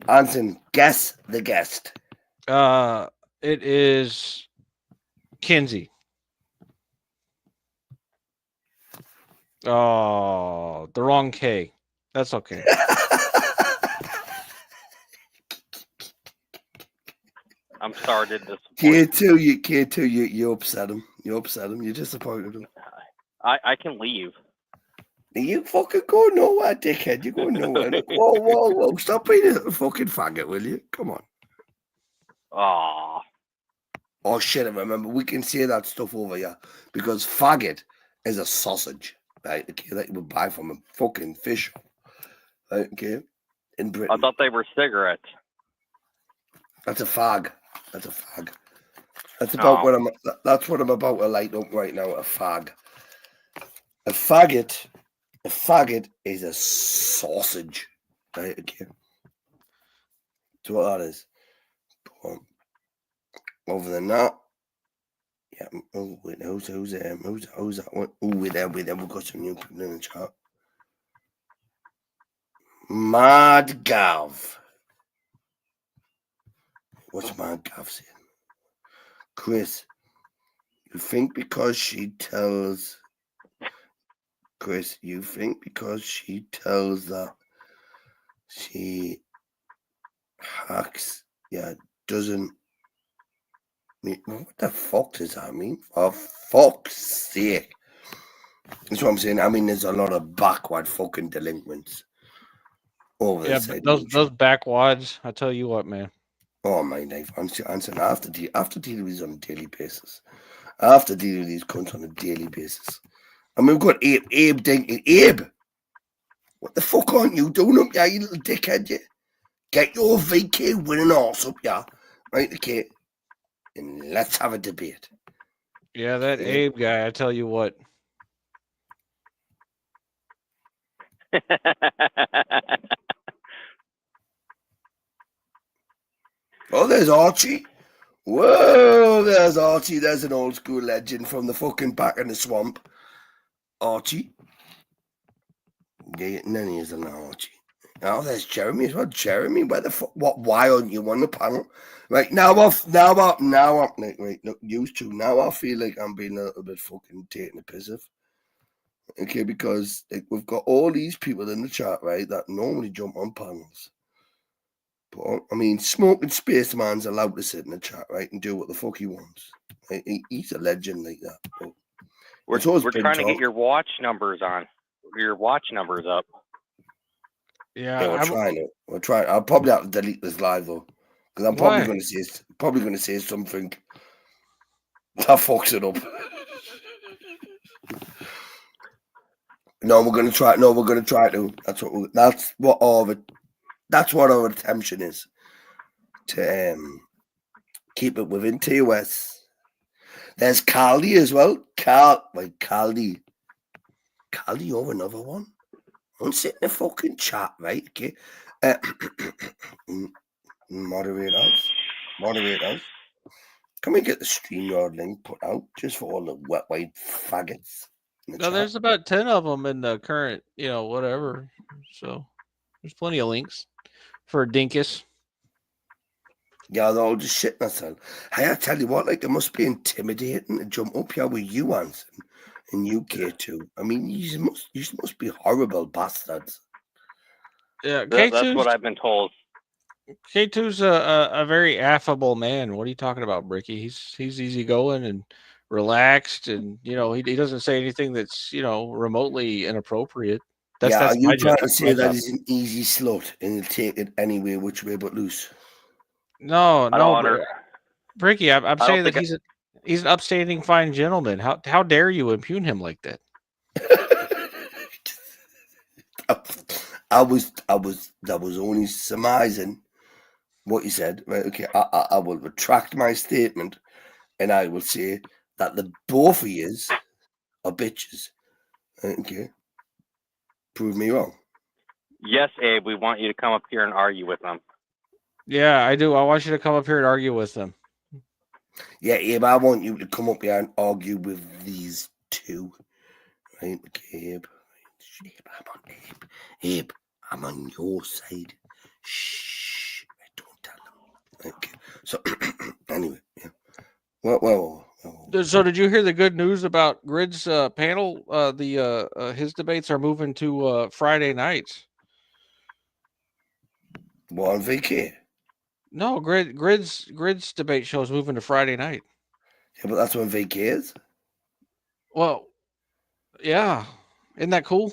Anson, guess the guest. it is Kinsey. Oh, the wrong K. That's okay. I'm sorry to disappoint. K2, you upset him. You upset him. You disappointed him. I can leave. You fucking go nowhere, dickhead. You go nowhere. Whoa. Stop being a fucking faggot, will you? Come on. Aw. Oh, shit, I remember. We can say that stuff over here because faggot is a sausage, right? Okay, that you would buy from a fucking fish shop, right? Okay, in Britain. I thought they were cigarettes. That's a fag. That's a fag. That's about what I'm. That's what I'm about to light up right now. A fag. A faggot. A faggot is a sausage, right? Okay. That's what that is. Other than that, yeah. Oh wait, who's that one? Oh, we're there. We've got some new people in the chat. Mad Gav. What's Mad Gav saying? Chris, you think because she tells that she hacks, yeah, doesn't mean, what the fuck does that mean? For fuck's sake. That's what I'm saying. I mean, there's a lot of backward fucking delinquents over the side. Those backwads, I tell you what, man. Oh my life, Anson, I have to deal with these on a daily basis. I have to deal with these cunts on a daily basis. I mean, we've got Abe Dinky. Abe, what the fuck aren't you doing up here, you little dickhead? You get your VK winning arse up here, right? Okay, and let's have a debate. Yeah, that Abe guy, I tell you what. Oh, there's Archie. Whoa, there's Archie. There's an old school legend from the fucking back in the swamp. Archie. Yeah, Nenny is an Archie. Oh, there's Jeremy as well. Jeremy, where the fuck? What? Why aren't you on the panel? Right now, right, look, used to. Now I feel like I'm being a little bit fucking taking a piss of. Okay, because like, we've got all these people in the chat, right, that normally jump on panels. But I mean, Smoking Spaceman's allowed to sit in the chat, right, and do what the fuck he wants. Right? He's a legend like that. But we're trying to get your watch numbers on. Your watch numbers up. Yeah, we're trying. I'll probably have to delete this live though, because I'm probably going to say something that fucks it up. No, we're going to try. No, we're going to try to. That's what our intention is, to keep it within TOS. There's Caldi as well. Caldi, you're another one. Don't sit in the fucking chat, right? Okay. Moderators. Can we get the StreamYard link put out just for all the wet white faggots? No, there's about 10 of them in the current, whatever. So there's plenty of links for Dinkus. Yeah, they're all just shitting themselves. Hey, I tell you what, like, it must be intimidating to jump up here with you, Anson. in UK2. I mean, you must be horrible bastards. Yeah, That's K2's what I've been told. K2's a very affable man. What are you talking about, Bricky? He's easygoing and relaxed, and he doesn't say anything that's remotely inappropriate. Yeah, are That's you my job. trying to That's say my that job. he's an easy slut and he'll take it any way, which way but loose? No, I don't no, Bricky. I'm I don't saying that think he's an upstanding, fine gentleman. How dare you impugn him like that? I was only surmising what you said. Right? Okay, I will retract my statement, and I will say that the both of yous are bitches. Okay, prove me wrong. yes, Abe. We want you to come up here and argue with them. Yeah, I do. I want you to come up here and argue with them. Yeah, Abe, I want you to come up here and argue with these two. Right, okay, Abe. Abe, I'm on your side. Shh, don't tell them. Okay, so anyway, yeah. Well. So, did you hear the good news about Grid's panel? His debates are moving to Friday nights. What, on VK? No, Grid's debate show is moving to Friday night. Yeah, but that's when VK is. Well, yeah, isn't that cool?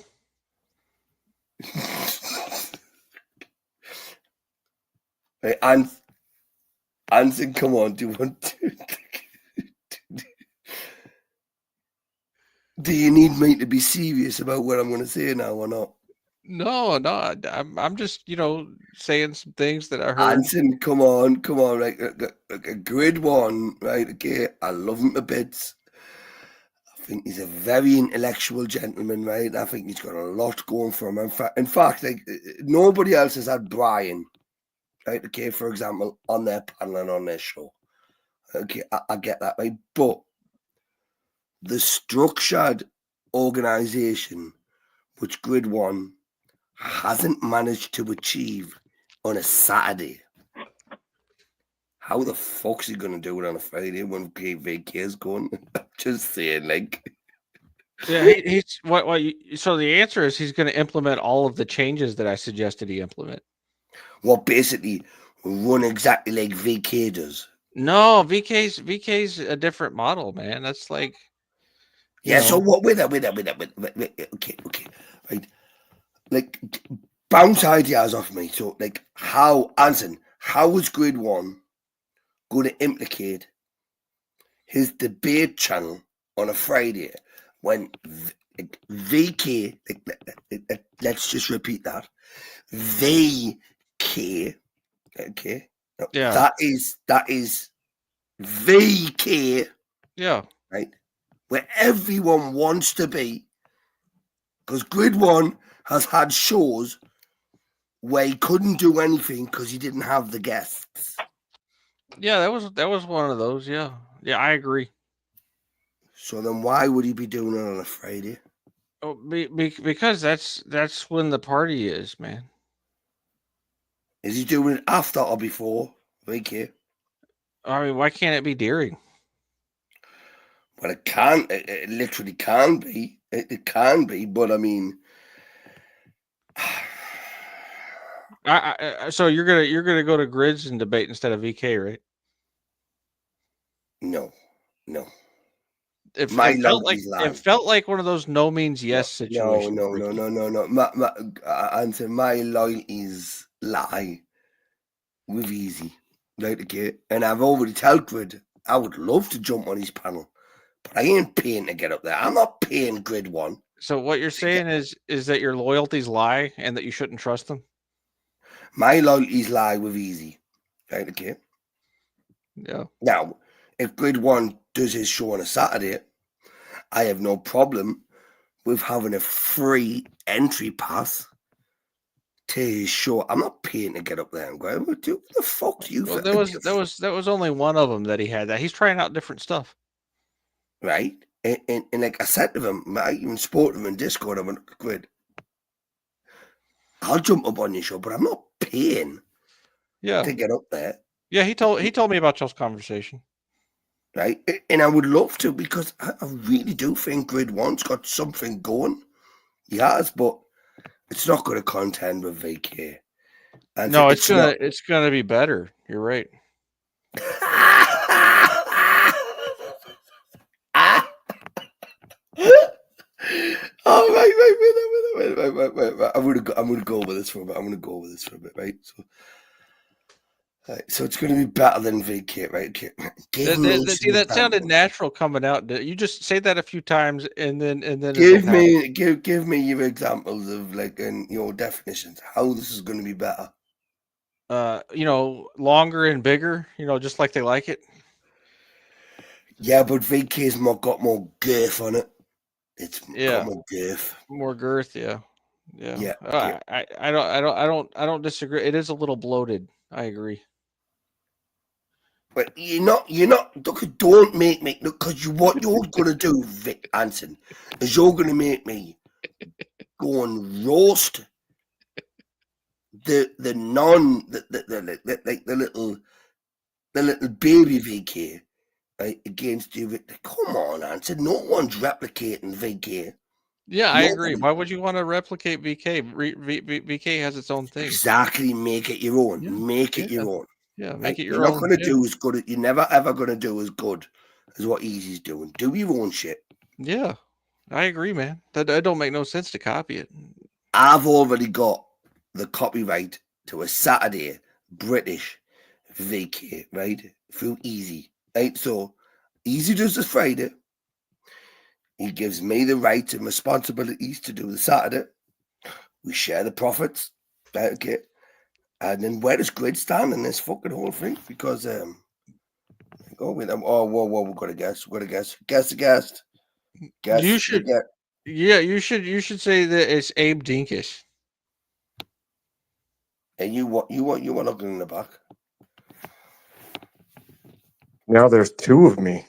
Hey, Anson, come on, do you want to? Do you need me to be serious about what I'm going to say now or not? No, I'm just saying some things that I heard. Anson, come on, right? Grid one, right? Okay, I love him to bits. I think he's a very intellectual gentleman, right? I think he's got a lot going for him. In fact, like nobody else has had Brian, right? Okay, for example, on their panel and on their show. Okay, I get that, right? But the structured organization which Grid One hasn't managed to achieve on a Saturday. How the fuck's he gonna do it on a Friday when VK is going? Just saying, like. Yeah, he's what? So the answer is he's going to implement all of the changes that I suggested he implement. Well, basically, run exactly like VK does. No, VK's a different model, man. That's like. Yeah. So what? Wait. Okay. Right. Like, bounce ideas off me. So, like, how is Grid One going to implicate his debate channel on a Friday when VK, let's just repeat that, VK, okay, Yeah. that is VK, Yeah. right, where everyone wants to be, because Grid One has had shows where he couldn't do anything because he didn't have the guests. Yeah, that was one of those. Yeah, I agree. So then, why would he be doing it on a Friday? Oh, because that's when the party is, man. Is he doing it after or before VK? I mean, why can't it be during? Well, it can. It literally can be. It can be, but I mean, So you're gonna go to Grids and debate instead of VK, right? no. It It felt like one of those no means yes situations. No. Answer my loyalties lie with easy, right? Okay, and I've already told Grid I would love to jump on his panel, but I ain't paying to get up there. I'm not paying Grid One. So what you're saying is that your loyalties lie and that you shouldn't trust them? My loyalties lie with easy, right? Okay. Yeah. Now, if Grid One does his show on a Saturday, I have no problem with having a free entry pass to his show. I'm not paying to get up there and go, what the fuck do you? Well, that was only one of them that he had. That he's trying out different stuff, right? And like I said to him, I even spoke to him in Discord. I went, Grid, I'll jump up on your show, but I'm not paying. Yeah. To get up there. Yeah, he told me about y'all's conversation. right? And I would love to, because I really do think Grid 1's got something going. He has, but it's not going to contend with VK. And No, it's not. it's gonna be better. You're right. Oh, wait. I'm gonna go with this for a bit. Right? So it's gonna be better than VK, right? Okay. Give me See, some that sounded examples. natural coming out. You just say that a few times, and then it'll Give happen. me your examples of and your definitions. How this is gonna be better. Longer and bigger. Just like they like it. Yeah, but VK's got more girth on it. It's got Yeah, more girth. more girth. Yeah. Yeah. I don't disagree. It is a little bloated. I agree. But you're not. Look, don't make me look, because what you're gonna do, Vic Anson, is you're gonna make me go and roast the little baby VK, right, against you. Come on, Anson. No one's replicating VK. Yeah, I agree. Nobody. Why would you want to replicate VK? VK has its own thing. Exactly. Make it your own. Yeah, Make it yeah, your own. yeah. Make Right? it You're your not own. gonna Yeah, do as good. You're never ever gonna do as good as what Easy's doing. Do your own shit. yeah. I agree, man. That don't make no sense to copy it. I've already got the copyright to a Saturday British VK, right? Through Easy. Right? So Easy does the Friday. He gives me the rights and responsibilities to do the Saturday. We share the profits. Right, okay. And then where does Grid stand in this fucking whole thing? Because whoa, we've got to guess. Guess the guest. You Guess the should, guest. yeah, you should say that it's Abe Dinkish. And you want looking in the back. Now there's two of me.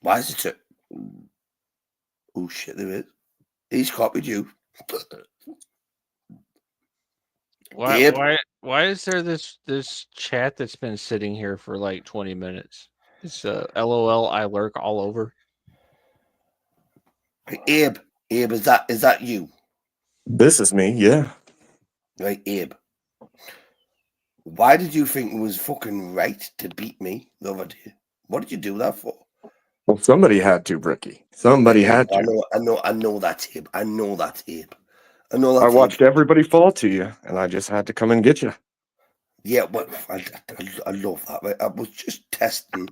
Why is it so? Oh shit, there is. He's copied you. Abe. Why is there this chat that's been sitting here for like 20 minutes? It's LOL I lurk all over. Abe, is that you? This is me, yeah. Right, Abe. Why did you think it was fucking right to beat me the other day? What did you do that for? Well, somebody had to, Bricky. Somebody had I to. know that's Abe. I know that's Abe. I watched everybody fall to you, and I just had to come and get you. Yeah, but I love that. Right? I was just testing.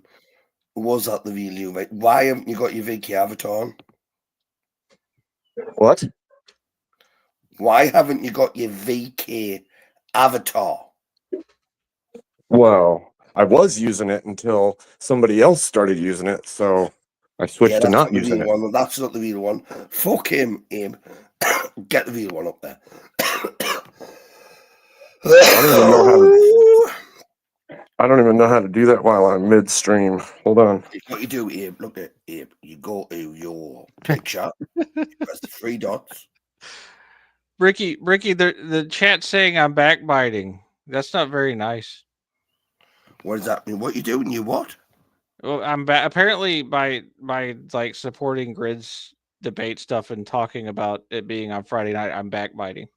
Was that the real you? Right? Why haven't you got your VK avatar on? What? Why haven't you got your VK avatar? Well, I was using it until somebody else started using it, so I switched to That's not not the using real it. one. That's not the real one. Fuck him, Abe. Get the real one up there. I don't even know how to. I don't even know how to do that while I'm midstream. Hold on. What you do, Abe? Look at Abe. You go to your picture. You press the three dots. Ricky, the chat's saying I'm backbiting. That's not very nice. What does that mean? What you doing? You what? Well, apparently by like supporting Grid's debate stuff and talking about it being on Friday night, I'm backbiting.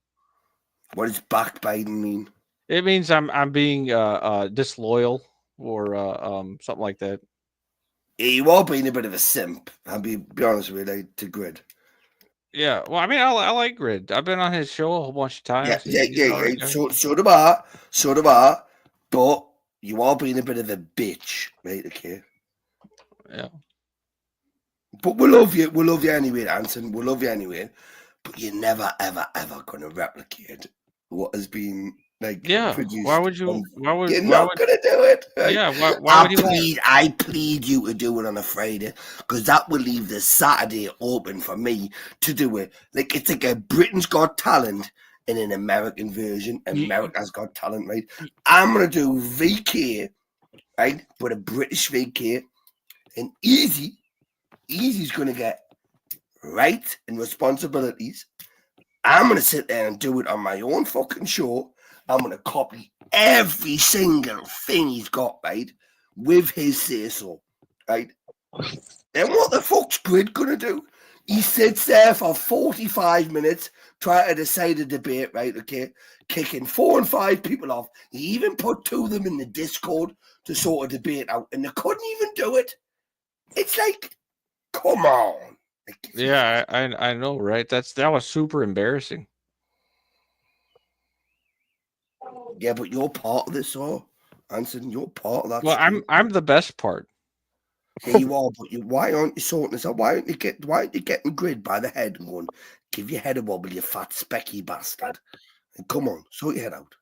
What does backbiting mean? It means I'm being disloyal or something like that. Yeah, you are being a bit of a simp. I'll be honest with you, to Grid. Yeah, well, I mean, I like Grid. I've been on his show a whole bunch of times. Yeah. He's all right guy. So do I. But you are being a bit of a bitch, right? Okay. Yeah. But we love you. We love you anyway, Anson. We love you anyway. But you're never, ever, ever going to replicate what has been Yeah. produced. Why would you? You're not going to do it. Right? Yeah. Why would I plead you to do it on a Friday, because that will leave the Saturday open for me to do it. It's like a Britain's Got Talent in an American version. America's Got Talent, right? I'm going to do VK, right? But a British VK, and Easy's going to get rights and responsibilities. I'm going to sit there and do it on my own fucking show, I'm going to copy every single thing he's got, right, with his say-so, right? Then what the fuck's Grid going to do? He sits there for 45 minutes trying to decide a debate, right, okay, kicking 4 and 5 people off. He even put 2 of them in the Discord to sort of debate out, and they couldn't even do it. It's like, come on. Like, Yeah, I know, right? That was super embarrassing. yeah, but you're part of this, so Anson, you're part of that. Well, story. I'm the best part. Yeah, you are, but why aren't you sorting this out? Why aren't you getting Grid by the head and going, give your head a wobble, you fat specky bastard? And come on, sort your head out.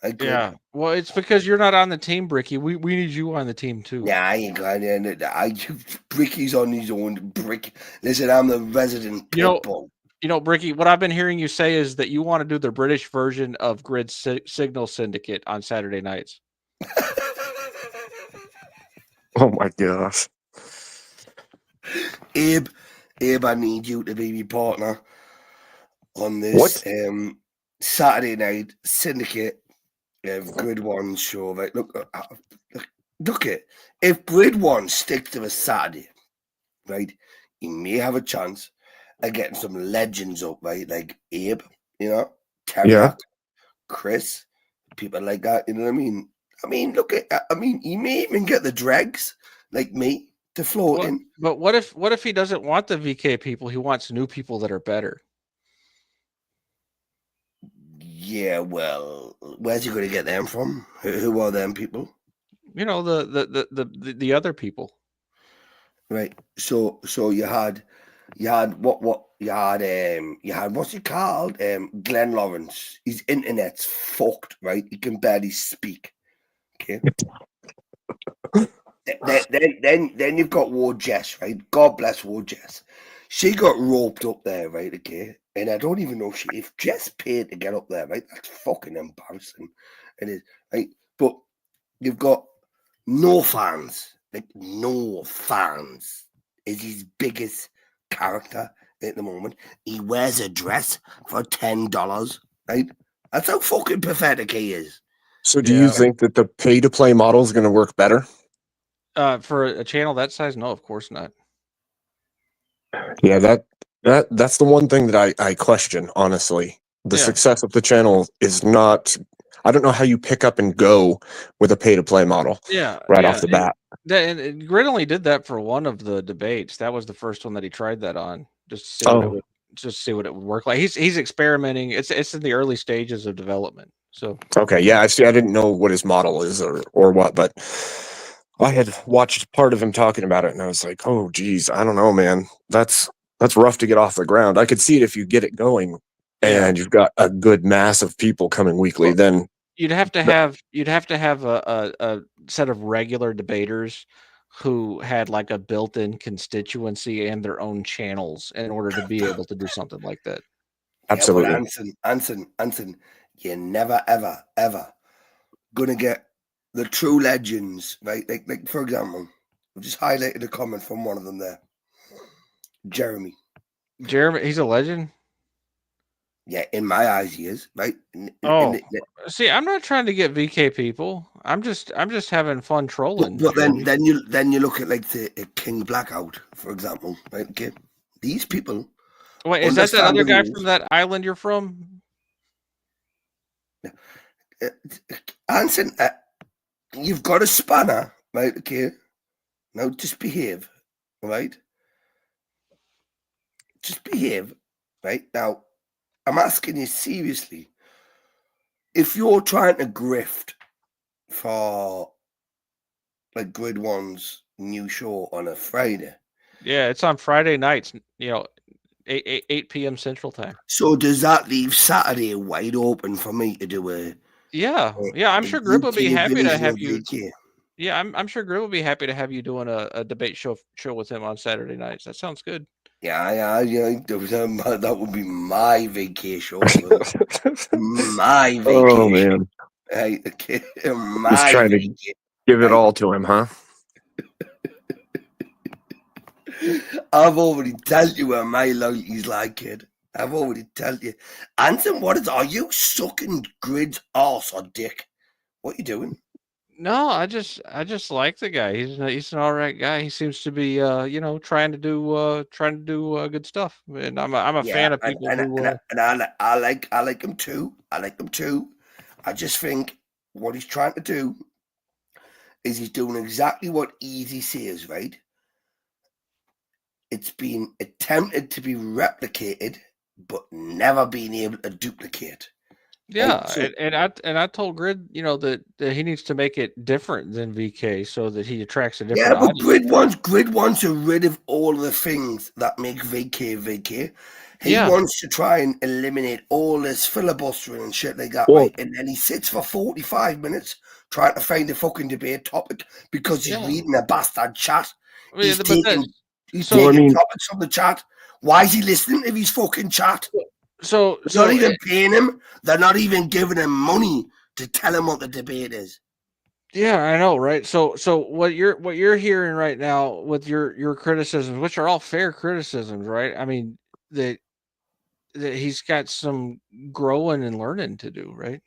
Like, Grid. Yeah. Well, it's because you're not on the team, Bricky. We need you on the team too. Yeah, I ain't got it. Bricky's on his own. Brick. Listen, I'm the resident pit bull. You know, Bricky, what I've been hearing you say is that you want to do the British version of Grid Signal Syndicate on Saturday nights. Oh my gosh. Abe, I need you to be my partner on this Saturday night syndicate Grid One show. Right? Look it. If Grid One sticks to a Saturday, right, you may have a chance of getting some legends up, right? Like Abe, you know, Terriak, Chris, people like that. You know what I mean? He may even get the dregs like me to float in. But what if he doesn't want the VK people? He wants new people that are better. Yeah, well, where's he going to get them from? Who are them people? You know, the other people. Right. So you had what's he called? Glenn Lawrence. His internet's fucked, right? He can barely speak. Okay. then you've got Ward Jess, right? God bless Ward Jess. She got roped up there, right? Okay. And I don't even know if Jess paid to get up there, right? That's fucking embarrassing. It is, right? But you've got no fans. Like, no fans is his biggest character at the moment. He wears a dress for $10, right? That's how fucking pathetic he is. So do you think that the pay-to-play model is going to work better? For a channel that size, no, of course not. Yeah, that's the one thing that I question, honestly. The success of the channel is not. I don't know how you pick up and go with a pay-to-play model. Yeah, right off the bat. And Grid only did that for one of the debates. That was the first one that he tried that on, just to see what it would work like. He's experimenting. It's in the early stages of development. So okay, yeah, I see. I didn't know what his model is or what, but I had watched part of him talking about it, and I was like, oh, geez, I don't know, man. That's rough to get off the ground. I could see it if you get it going, and you've got a good mass of people coming weekly. Then you'd have to have a set of regular debaters who had like a built-in constituency and their own channels in order to be able to do something like that. Absolutely. Yeah, but Anson, you're never, ever gonna get the true legends, right? Like for example, I've just highlighted a comment from one of them there. Jeremy, he's a legend. Yeah, in my eyes, he is, right? See, I'm not trying to get VK people. I'm just having fun trolling. But then you look at like the King Blackout, for example, right? Okay, these people. Wait, is that other guy from that island you're from? Anson, you've got a spanner, right? Okay, now just behave, right? Just behave, right? Now, I'm asking you seriously. If you're trying to grift for like Grid One's new show on a Friday. Yeah, it's on Friday nights, 8 p.m. Central Time. So does that leave Saturday wide open for me to do a... Yeah, I'm sure Grip will be happy to have you... VK. Yeah, I'm sure Grip will be happy to have you doing a debate show with him on Saturday nights. That sounds good. Yeah, that would be my vacation. My vacation. Oh, man. Hey, Just trying to give it all to him, huh? I've already told you where my loyalty's like, kid. I've already told you. Anson, are you sucking Grid's arse or dick? What you doing? No, I just like the guy. He's an all right guy. He seems to be trying to do good stuff. And I'm a Yeah, fan of people who I like him too. I like him too. I just think what he's trying to do is he's doing exactly what Easy says, right? It's been attempted to be replicated, but never been able to duplicate. yeah, Right? So and I told Grid, that he needs to make it different than VK so that he attracts a yeah, different but audience. Grid wants to rid of all the things that make VK VK. He Yeah, wants to try and eliminate all this filibustering and shit like that, Well, right? And then he sits for 45 minutes trying to find a fucking debate topic because he's yeah. reading a bastard chat. I mean, He's but that taking so Well, I mean, topics from the chat. Why is he listening to his fucking chat? so They're not so even paying him. They're not even giving him money to tell him what the debate is. yeah, I know, right? So what you're hearing right now with your criticisms, which are all fair criticisms, right? I mean, that he's got some growing and learning to do, right?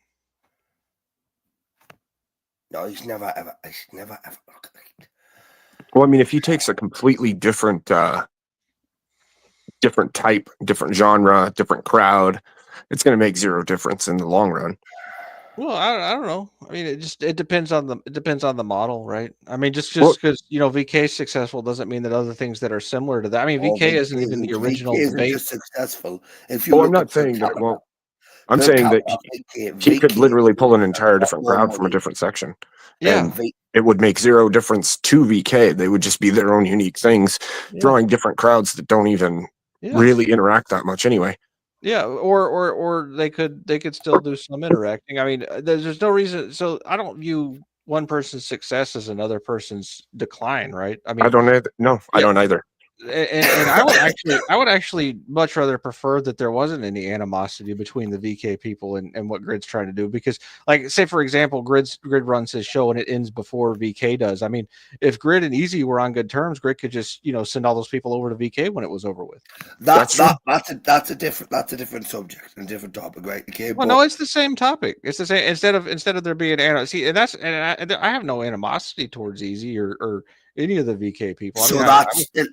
No, he's never ever. He's never ever. well, I mean, if he takes a completely different different type, different genre, different crowd, it's going to make zero difference in the long run. Well, I don't know. I mean, it depends on the model, right? I mean, just Well, because VK is successful doesn't mean that other things that are similar to that. I mean, Oh, VK isn't even the original VK isn't debate. just successful. If you well, I'm look not at per saying that. capita, Well, I'm per saying that capita, VK, he could VK literally pull an has entire got different more crowd from a money. different section, Yeah, and it would make zero difference to VK. They would just be their own unique things, yeah, drawing different crowds that don't even yeah, really interact that much anyway. yeah. Or they could still do some interacting. I mean, there's no reason. So I don't view one person's success as another person's decline, right? I I mean, don't either. No, I yeah, don't either. and I would actually much rather prefer that there wasn't any animosity between the VK people and what Grid's trying to do, because, like, say for example, Grid runs his show and it ends before VK does. I mean, if Grid and Easy were on good terms, Grid could just send all those people over to VK when it was over with. That's true. That's a different subject and different topic, right? Okay, Well, but no, it's the same topic. It's the same, instead of there being see, and I have no animosity towards Easy or any of the VK people. I mean, so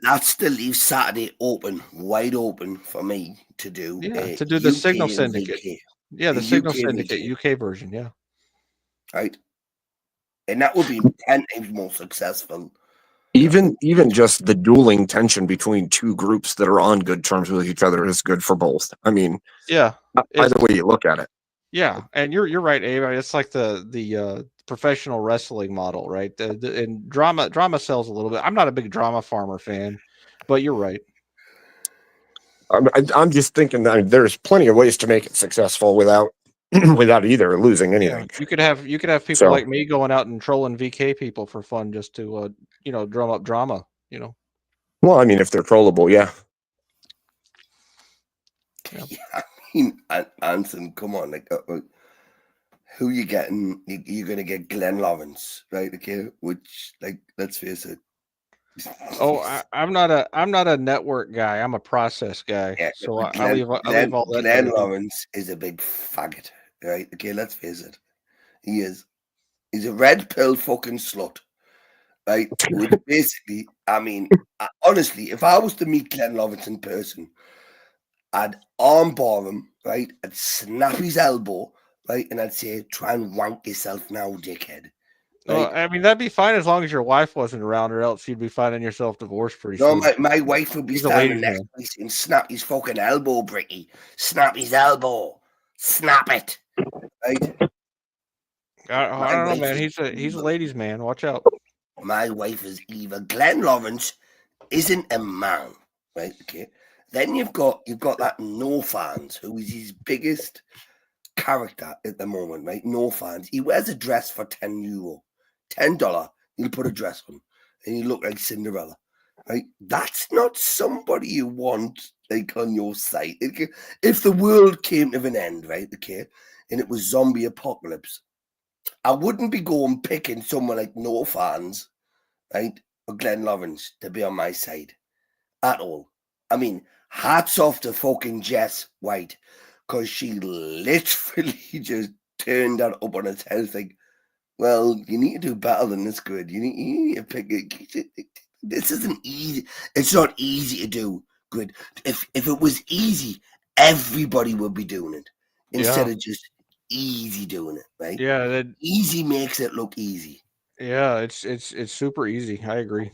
that still leaves Saturday wide open for me to do yeah, a to do the Signal UK and Syndicate. VK, Yeah, a the Signal UK and Syndicate VK, UK version. Yeah. right? And that would be 10 times more successful. Even just the dueling tension between two groups that are on good terms with each other is good for both. I mean, Yeah, either way you look at it. yeah, and you're right, Abe. I mean, it's like the professional wrestling model, right? And drama sells a little bit. I'm not a big drama farmer fan, but you're right. I'm just thinking that there's plenty of ways to make it successful without without either losing Yeah, anything. you could have people So, like me going out and trolling VK people for fun just to drum up drama. well, I mean, if they're trollable, yeah. Yeah. Yeah, I mean, Anson, come on, like, who you getting? You're gonna get Glenn Lawrence, right? Okay, which, like, let's face it. Oh, I'm not a network guy. I'm a process guy. Yeah, So but I leave all that to Glenn other people. Lawrence is a big faggot, right? Okay, let's face it. He is. He's a red pill fucking slut, right? Which basically, I mean, honestly, if I was to meet Glenn Lawrence in person, I'd armbar him, right? I'd snap his elbow, right? And I'd say, try and wank yourself now, dickhead. Well, Right? I mean, that'd be fine as long as your wife wasn't around, or else you'd be finding yourself divorced pretty No, soon. my wife would be He's a standing ladies' next man. to me saying, snap his fucking elbow, Bricky. Snap his elbow. Snap it. Right? I My don't know, wife man. is He's a evil. ladies' man. Watch out. My wife is evil. Glenn Lawrence isn't a man, right? Okay. Then you've got that No Fans, who is his biggest character at the moment, right? No Fans. He wears a dress for €10. $10. He'll put a dress on, and you look like Cinderella, right? That's not somebody you want like on your site. If the world came to an end, right? Okay, and it was zombie apocalypse, I wouldn't be going picking someone like No Fans, right, or Glenn Lawrence to be on my side at all. I mean, hats off to fucking Jess White, because she literally just turned that up on its head. Like, well, you need to do better than this, good. You need to pick it. This isn't easy. It's not easy to do, good. If it was easy, everybody would be doing it instead of just easy doing it, right? Yeah, Easy makes it look easy. yeah, it's super easy. I agree.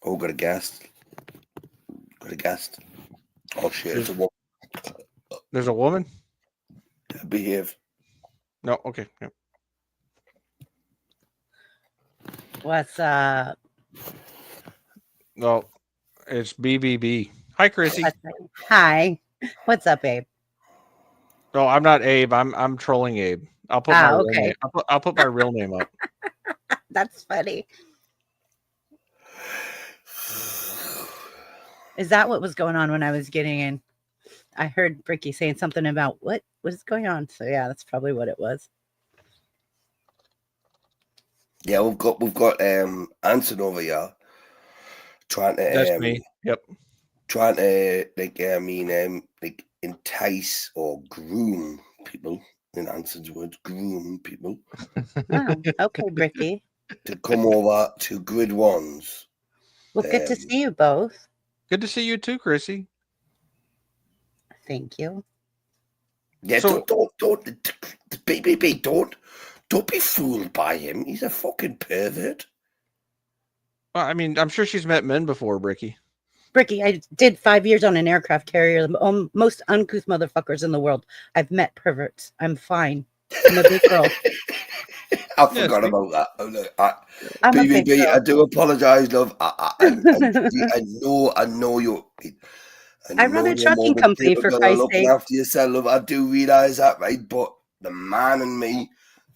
Oh, got a guest. Oh shit, it's a woman. There's a woman? Behave. No, okay. Yeah. What's up? No, it's BBB. Hi, Chrissy. Hi. What's up, Abe? No, I'm not Abe. I'm trolling Abe. I'll put my real Okay. name. I'll put my real name up. That's funny. Is that what was going on when I was getting in? I heard Bricky saying something about what is going on. So yeah, that's probably what it was. Yeah, we've got Anson over here trying to That's me. Yep. trying to like entice or groom people, in Anson's words, groom people Oh, okay, Bricky. to come over to Grid Ones. Well, good to see you both. Good to see you too, Chrissy. Thank you. Yeah, So- don't BBB, don't be fooled by him. He's a fucking pervert. Well, I mean, I'm sure she's met men before, Bricky. Bricky, I did 5 years on an aircraft carrier. The most uncouth motherfuckers in the world. I've met perverts. I'm fine. I'm a big girl. I forgot about that. Oh, look, I'm a big BBB, girl. I do apologize, love. I know you. I run a trucking company, for Christ's looking sake. after yourself, love. I do realize that, right? But the man in me,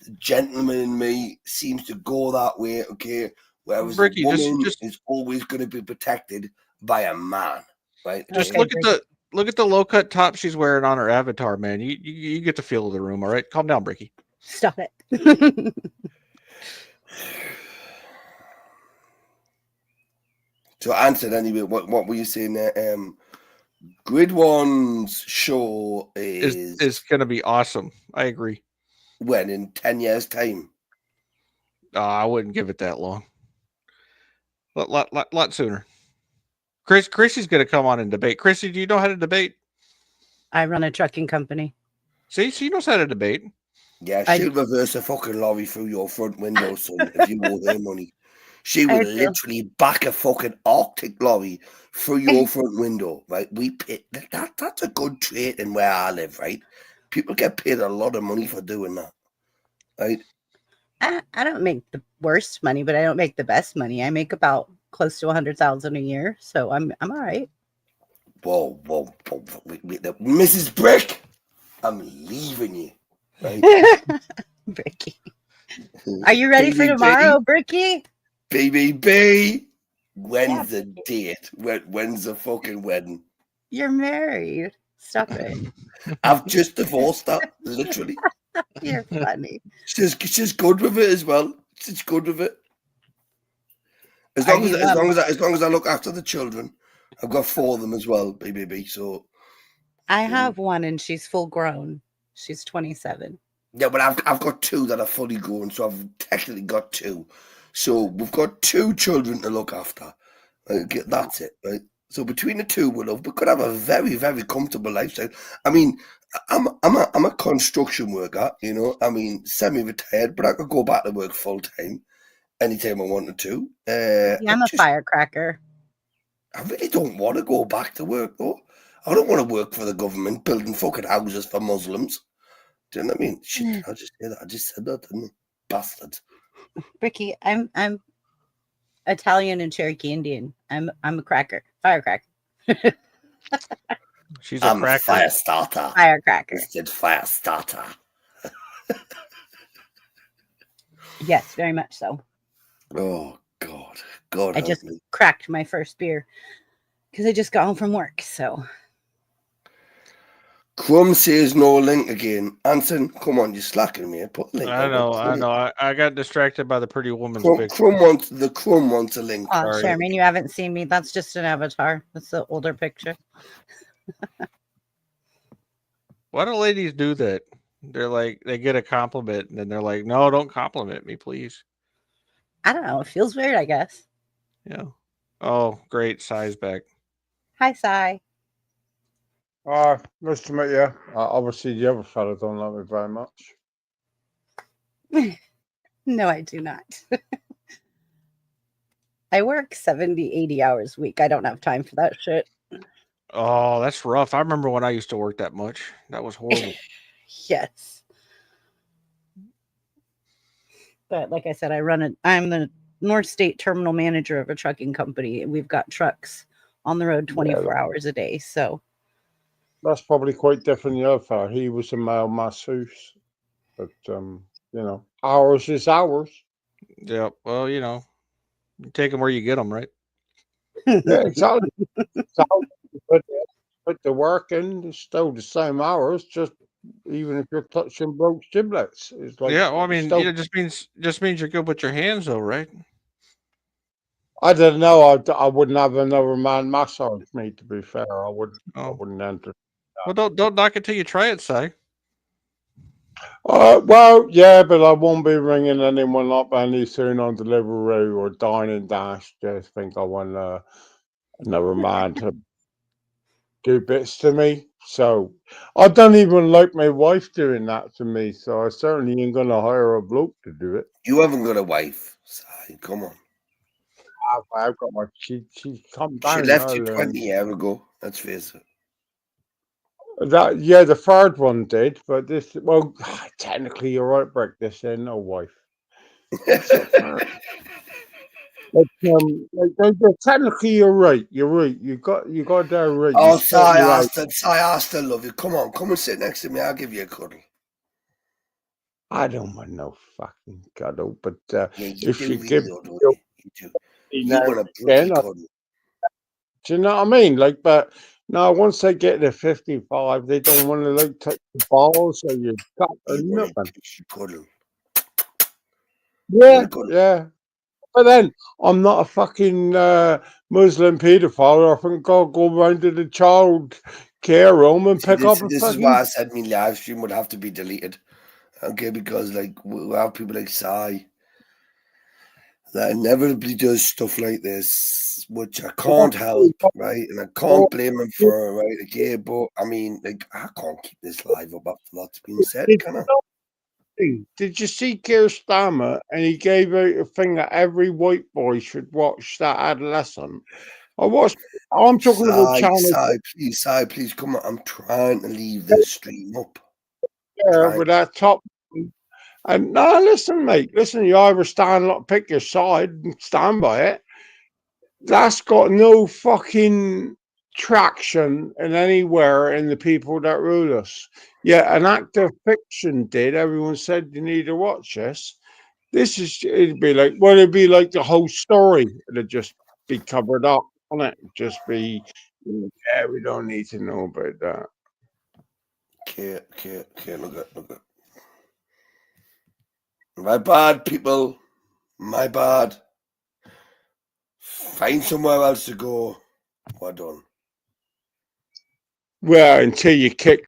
the gentleman in me, seems to go that way. Okay, whereas Bricky, a woman just is always going to be protected by a man, right? just Okay, look at the low cut top she's wearing on her avatar, man. You get the feel of the room, all right? Calm down, Bricky. Stop it. So, answer anyway. What were you saying there? Grid One's show Is gonna be awesome. I agree. when in 10 years' time. I wouldn't give it that long. Lot sooner. Chrissy's gonna come on and debate. Chrissy, do you know how to debate? I run a trucking company. See, she knows how to debate. Yeah, I- she'll reverse a fucking lorry through your front window, son, if you owe her money. She I will do. literally back a fucking Arctic lorry through your front window, right? That's a good trait in where I live, right? People get paid a lot of money for doing that, right? I don't make the worst money, but I don't make the best money. I make about close to 100,000 a year, so I'm all right. Whoa, Mrs. Brick, I'm leaving you, right? Bricky, are you ready for tomorrow, Bricky? BBB, when's Yeah, the date? When's the fucking wedding? You're married. Stop it. I've just divorced her, literally. You're funny. She's good with it as well. She's good with it. As Are long as you, as long as I look after the children, I've got 4 of them as well, BBB. So I have one, and she's full grown. She's 27. yeah, but I've got 2 that are fully grown, so I've technically got 2. So we've got 2 children to look after. Okay, that's it, right? So between the 2, we could have a very, very comfortable lifestyle. I mean, I'm a construction worker, you know. I mean, semi-retired, but I could go back to work full time anytime I wanted to. Yeah, I'm a firecracker. I really don't want to go back to work though. I don't want to work for the government building fucking houses for Muslims. Do you know what I mean? Shit, I just said that. I just said that, didn't I? Bastards. Bricky, I'm Italian and Cherokee Indian. I'm a cracker, firecracker. She's a I'm a cracker. fire starter. Firecracker. Instead fire starter. Yes, very much so. Oh God I help just me. cracked my first beer because I just got home from work. So Crumb says no link again. Anson, come on, you're slacking me. Put a link. I know. I got distracted by the pretty woman's picture. Crumb wants a link. Oh, Sorry. Chairman, you haven't seen me. That's just an avatar. That's the older picture. Why do ladies do that? They're like, they get a compliment and then they're like, no, don't compliment me, please. I don't know. It feels weird, I guess. Yeah. Oh, great. Size back. Hi, Sai. Nice to meet you. Obviously, the other fella don't like me very much. No, I do not. I work 70, 80 hours a week. I don't have time for that shit. Oh, that's rough. I remember when I used to work that much. That was horrible. Yes. But like I said, I'm the North State terminal manager of a trucking company. And we've got trucks on the road 24 hours a day. So That's probably quite different than the other fella. He was a male masseuse. But, ours is ours. Yeah. Well, you take them where you get them, right? Yeah, exactly. So, put the work in, it's still the same hours, just even if you're touching broke giblets. It's like, Yeah. Well, I mean, still, it just means you're good with your hands, though, right? I don't know. I wouldn't have another man massage me, to be fair. I wouldn't enter. Well, don't knock it till you try it, Si. Well, yeah, but I won't be ringing anyone up any soon on Deliveroo or Dine and Dash. Just think I want another man to do bits to me. So I don't even like my wife doing that to me. So I certainly ain't gonna hire a bloke to do it. You haven't got a wife. Si, come on. I've got my she come She down. left you 20 years ago. Let's face it. The third one did, but this technically you're right, Brick. This ain't no wife. But technically you're right. You're right. You got that right. Oh, You spot me right. Si, I still love you. Come on, come and sit next to me. I'll give you a cuddle. I don't want no fucking cuddle, but Yeah, you if do you really, give though, don't you? You do. You now want a and bloody again, cuddle. do you know what I mean? Like, but now once they get to 55, they don't want to like touch the balls or your gut or You want nothing. a cuddle. Yeah, Cuddle. yeah. But then I'm not a fucking Muslim paedophile. I think I'll go round to the child care home and pick up a This is fucking. why I said my live stream would have to be deleted. Okay, because like we have people like Si that inevitably does stuff like this, which I can't help, right? And I can't blame him for it, right? Okay, but I mean, like, I can't keep this live up after that's been said, can I? Did you see Keir Starmer? And he gave out a thing that every white boy should watch that adolescent. I'm talking about channel Si, please, come on. I'm trying to leave this stream up. with that top. And no, listen, mate. Listen, you either pick your side and stand by it. That's got no fucking traction in anywhere in the people that rule us. Yeah, an act of fiction did. Everyone said you need to watch this. It'd be like the whole story. It'd just be covered up on it. Just be, yeah, we don't need to know about that. Okay, look at. My bad, people. My bad. Find somewhere else to go. Well done. Well, until you kick